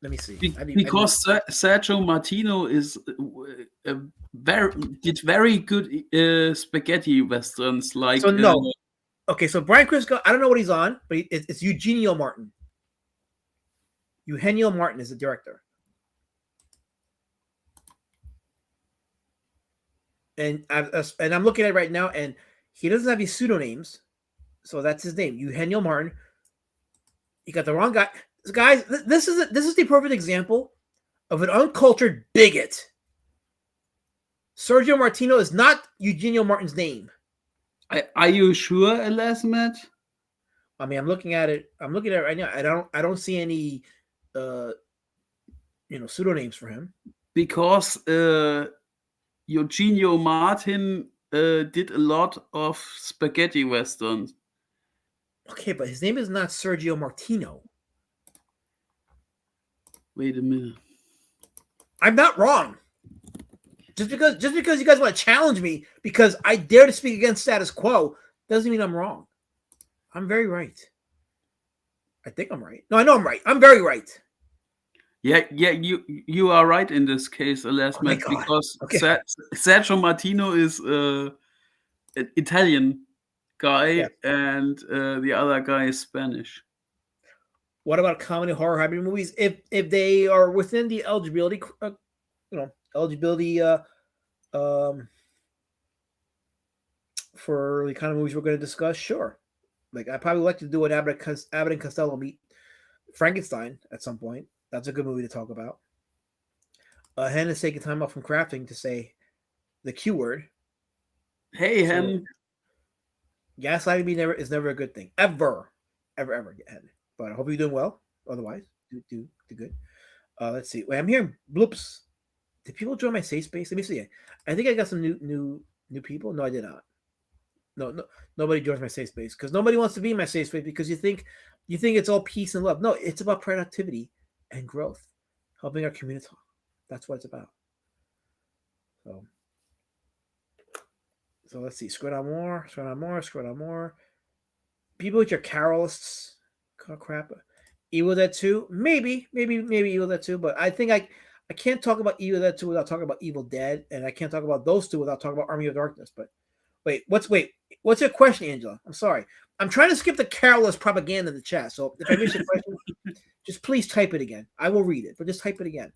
[SPEAKER 2] Let me see.
[SPEAKER 6] Because Sergio Martino is did very good spaghetti westerns. Like
[SPEAKER 2] so no. Okay, so Brian Kriskow, I don't know what he's on, but it's Eugenio Martin. Eugenio Martin is the director. And I'm looking at it right now, and he doesn't have his pseudonyms, so that's his name, Eugenio Martin. You got the wrong guy, guys. This is the perfect example of an uncultured bigot. Sergio Martino is not Eugenio Martin's name.
[SPEAKER 6] Are you sure, alas, Matt?
[SPEAKER 2] I mean, I'm looking at it right now. I don't see any pseudonyms for him.
[SPEAKER 6] Because Eugenio Martin did a lot of spaghetti westerns.
[SPEAKER 2] Okay, but his name is not Sergio Martino.
[SPEAKER 6] Wait a minute.
[SPEAKER 2] I'm not wrong. Just because you guys want to challenge me because I dare to speak against status quo doesn't mean I'm wrong. I'm very right. I think I'm right. No, I know I'm right. I'm very right.
[SPEAKER 6] Yeah, you are right in this case, alas, Matt, because Sergio Martino is Italian. guy,
[SPEAKER 2] Yes.
[SPEAKER 6] and the other guy is Spanish.
[SPEAKER 2] What about comedy horror hybrid movies? If they are within the eligibility, eligibility for the kind of movies we're going to discuss, sure. Like I probably like to do an Abbott and Costello meet Frankenstein at some point. That's a good movie to talk about. Hannah's taking time off from crafting to say the Q word.
[SPEAKER 6] Hey,
[SPEAKER 2] So-
[SPEAKER 6] Hen.
[SPEAKER 2] Gaslighting me is never a good thing. Ever. Hen. But I hope you're doing well. Otherwise, do good. Let's see. Wait, I'm hearing bloops. Did people join my safe space? Let me see. I think I got some new people. No, I did not. No, nobody joins my safe space because nobody wants to be in my safe space because you think it's all peace and love. No, it's about productivity and growth, helping our community. That's what it's about. So let's see. Scroll down more. People with your Carolists. Oh, crap. Evil Dead 2. Maybe Evil Dead 2, but I think I can't talk about Evil Dead 2 without talking about Evil Dead, and I can't talk about those two without talking about Army of Darkness. But what's your question, Angela? I'm sorry. I'm trying to skip the Carolist propaganda in the chat. So if I miss your question, just please type it again. I will read it, but just type it again.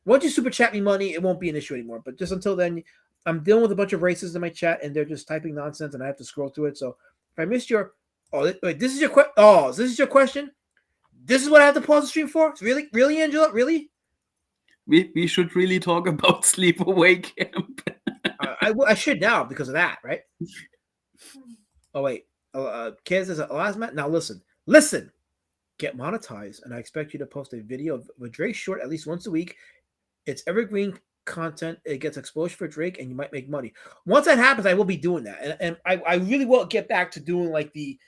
[SPEAKER 2] Once you super chat me money, it won't be an issue anymore. But just until then, I'm dealing with a bunch of racists in my chat, and they're just typing nonsense, and I have to scroll through it. So if I missed your, this is your question. Oh, this is your question. This is what I have to pause the stream for. Really, Angela, really?
[SPEAKER 6] We should really talk about Sleepaway Camp.
[SPEAKER 2] I should now because of that, right? Oh wait, Kaz is a last mat. Now listen. Get monetized, and I expect you to post a video of a Drake short at least once a week. It's evergreen content. It gets exposure for Drake, and you might make money. Once that happens, I will be doing that, and I really will get back to doing like the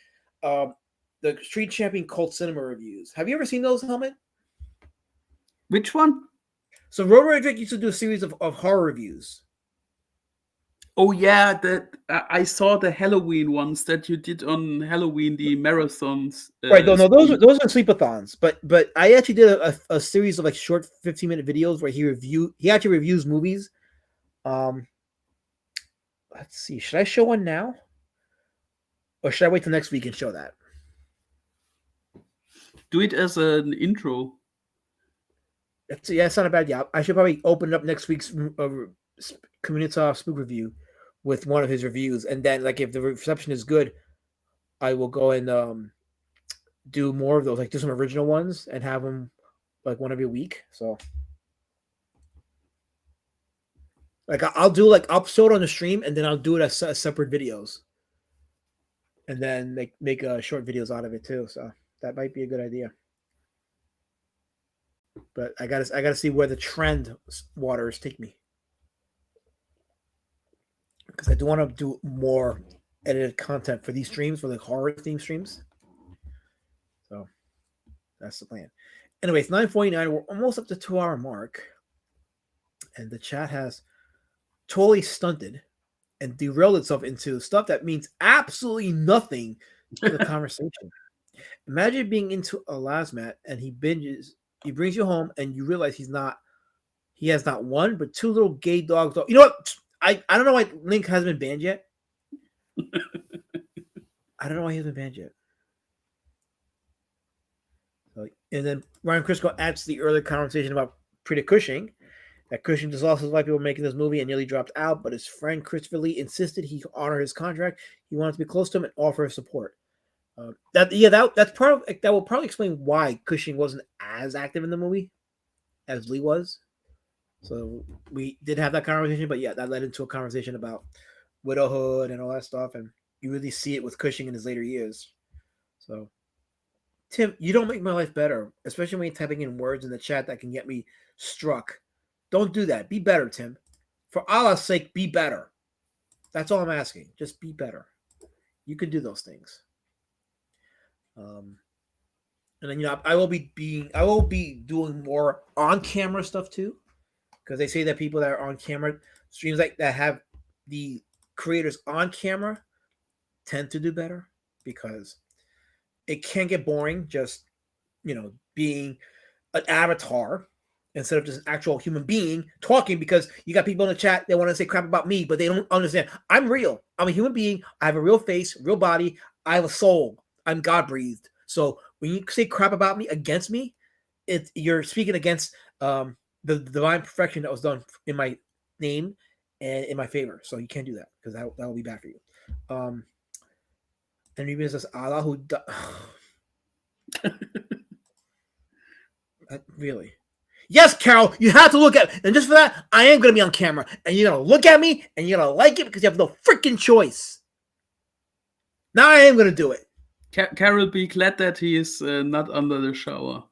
[SPEAKER 2] Street Champion Cult Cinema reviews. Have you ever seen those, Helmet?
[SPEAKER 6] Which one?
[SPEAKER 2] So Rover Drake used to do a series of horror reviews.
[SPEAKER 6] Oh yeah, I saw the Halloween ones that you did on Halloween, the marathons.
[SPEAKER 2] Right, no, those are sleepathons. But I actually did a series of like short 15-minute videos where he actually reviews movies. Let's see, should I show one now, or should I wait till next week and show that?
[SPEAKER 6] Do it as an intro.
[SPEAKER 2] It's not a bad idea. I should probably open up next week's communitah Spook review with one of his reviews, and then like if the reception is good, I will go and do more of those, like do some original ones and have them like one every week. So like I'll show it on the stream, and then I'll do it as separate videos, and then make short videos out of it too. So that might be a good idea. But I gotta see where the trend waters take me, because I do want to do more edited content for these streams, for the horror theme streams. So that's the plan. Anyway, it's 9:49. We're almost up to 2-hour mark, and the chat has totally stunted and derailed itself into stuff that means absolutely nothing to the conversation. Imagine being into a lasmat and he brings you home and you realize he has not one but two little gay dogs. You know what? I don't know why Link hasn't been banned yet. I don't know why he hasn't been banned yet. And then Ryan Crisco adds to the earlier conversation about Peter Cushing. That Cushing just lost his life people making this movie and nearly dropped out, but his friend Christopher Lee insisted he honor his contract. He wanted to be close to him and offer his support. That's part of that will probably explain why Cushing wasn't as active in the movie as Lee was. So we did have that conversation, but yeah, that led into a conversation about widowhood and all that stuff, and you really see it with Cushing in his later years. So, Tim, you don't make my life better, especially when you're typing in words in the chat that can get me struck. Don't do that. Be better, Tim. For Allah's sake, be better. That's all I'm asking. Just be better. You can do those things. And then I will be doing more on-camera stuff too, because they say that people that are on camera streams like that have the creators on camera tend to do better, because it can get boring just being an avatar instead of just an actual human being talking, because you got people in the chat that want to say crap about me, but they don't understand. I'm real. I'm a human being. I have a real face, real body. I have a soul. I'm God breathed. So when you say crap about me, against me, you're speaking against the divine perfection that was done in my name and in my favor. So you can't do that, because that will be bad for you. And even says Allah who really. Yes, Carol, you have to look at it. And just for that, I am going to be on camera. And you're going to look at me, and you're going to like it, because you have no freaking choice. Now I am going to do it.
[SPEAKER 6] Carol, be glad that he is not under the shower.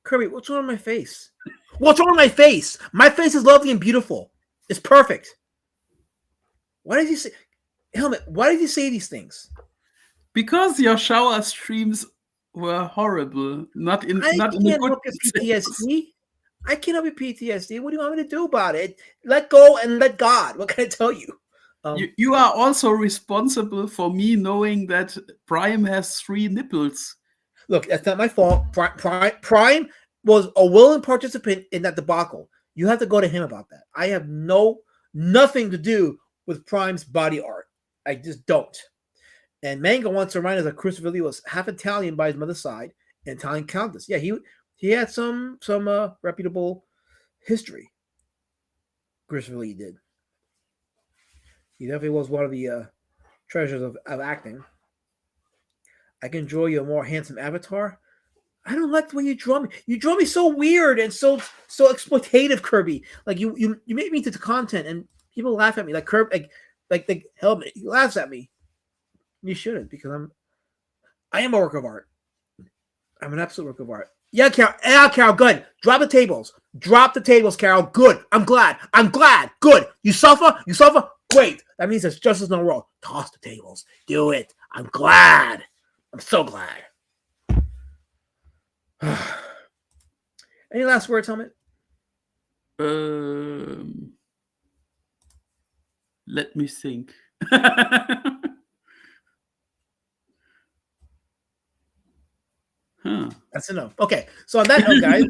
[SPEAKER 2] Kirby, what's wrong with my face? What's wrong with my face? My face is lovely and beautiful. It's perfect. Why did you say... Helmet, why did you say these things?
[SPEAKER 6] Because your shower streams were horrible. Not in
[SPEAKER 2] I
[SPEAKER 6] not in
[SPEAKER 2] can't
[SPEAKER 6] a good
[SPEAKER 2] help your
[SPEAKER 6] sense.
[SPEAKER 2] PTSD. I can't help your PTSD. What do you want me to do about it? Let go and let God. What can I tell you?
[SPEAKER 6] You are also responsible for me knowing that Prime has 3 nipples.
[SPEAKER 2] Look, that's not my fault. Prime was a willing participant in that debacle. You have to go to him about that. I have nothing to do with Prime's body art. I just don't. And Manga wants to remind us that Crucivelli was half Italian by his mother's side, and Italian countess. Yeah, he had some reputable history. Crucivelli did. He definitely was one of the treasures of acting. I can draw you a more handsome avatar. I don't like the way you draw me. You draw me so weird and so exploitative, Kirby. Like you make me into the content, and people laugh at me. Like Kirby, like Helmet, he laughs at me. You shouldn't, because I am a work of art. I'm an absolute work of art. Yeah, Carol. Yeah, Carol. Good. Drop the tables. Drop the tables, Carol. Good. I'm glad. Good. You suffer. Great. That means there's justice in the world. Toss the tables. Do it. I'm glad. I'm so glad. Any last words, Helmet?
[SPEAKER 6] Let me think.
[SPEAKER 2] That's enough. Okay, so on that note, guys,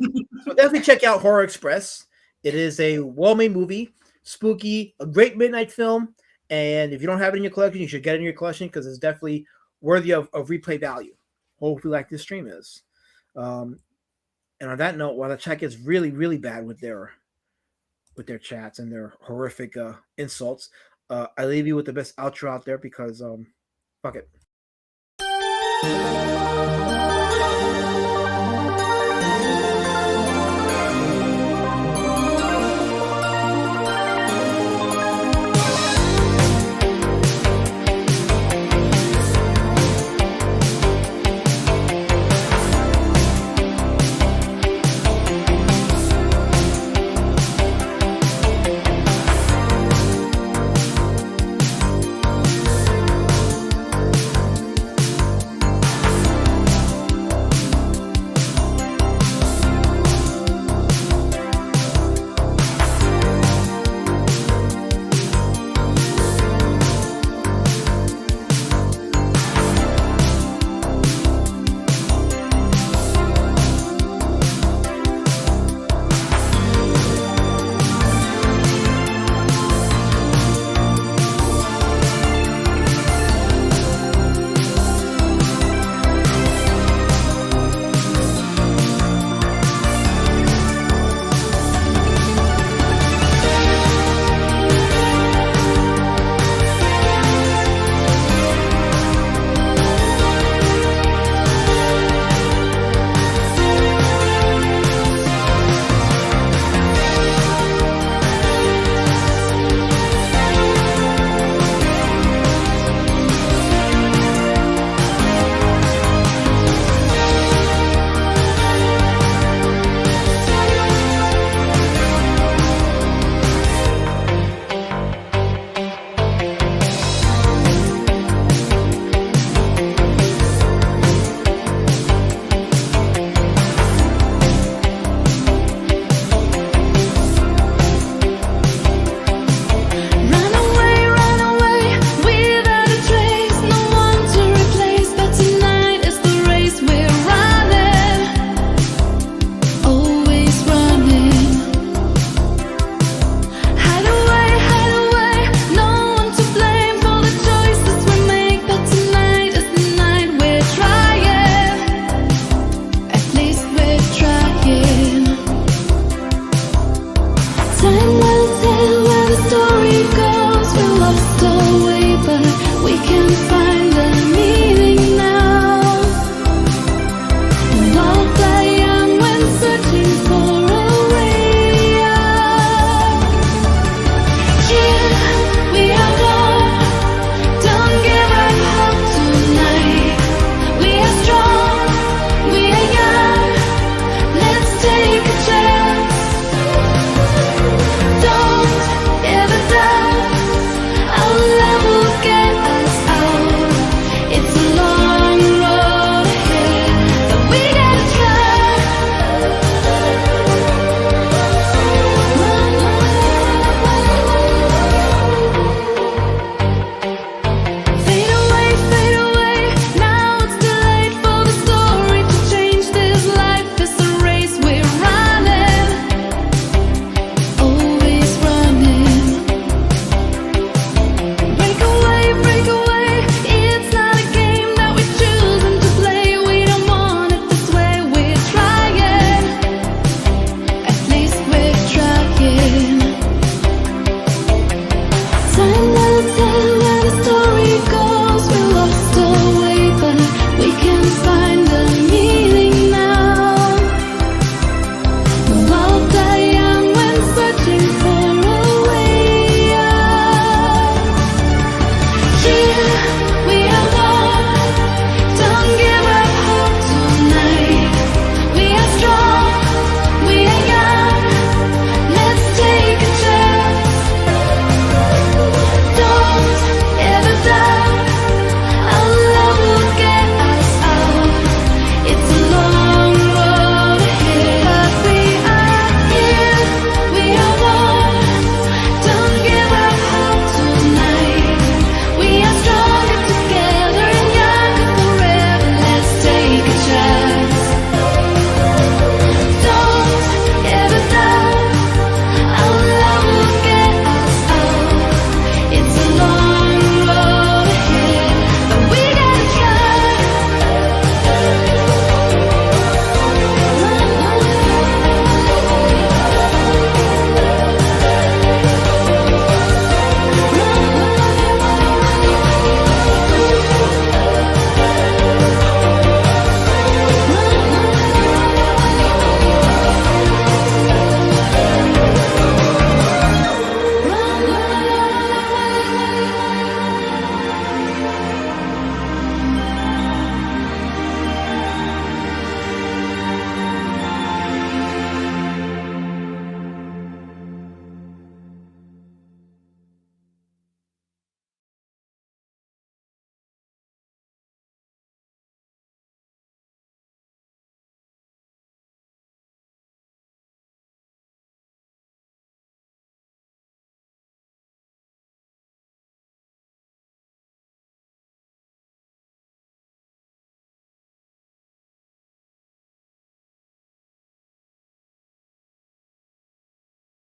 [SPEAKER 2] so definitely check out Horror Express. It is a well-made movie, spooky, a great midnight film, and if you don't have it in your collection, you should get it in your collection, because it's definitely worthy of replay value. Hopefully, like this stream is. And on that note, while the chat gets really, really bad with their chats and their horrific insults, I leave you with the best outro out there, because fuck it.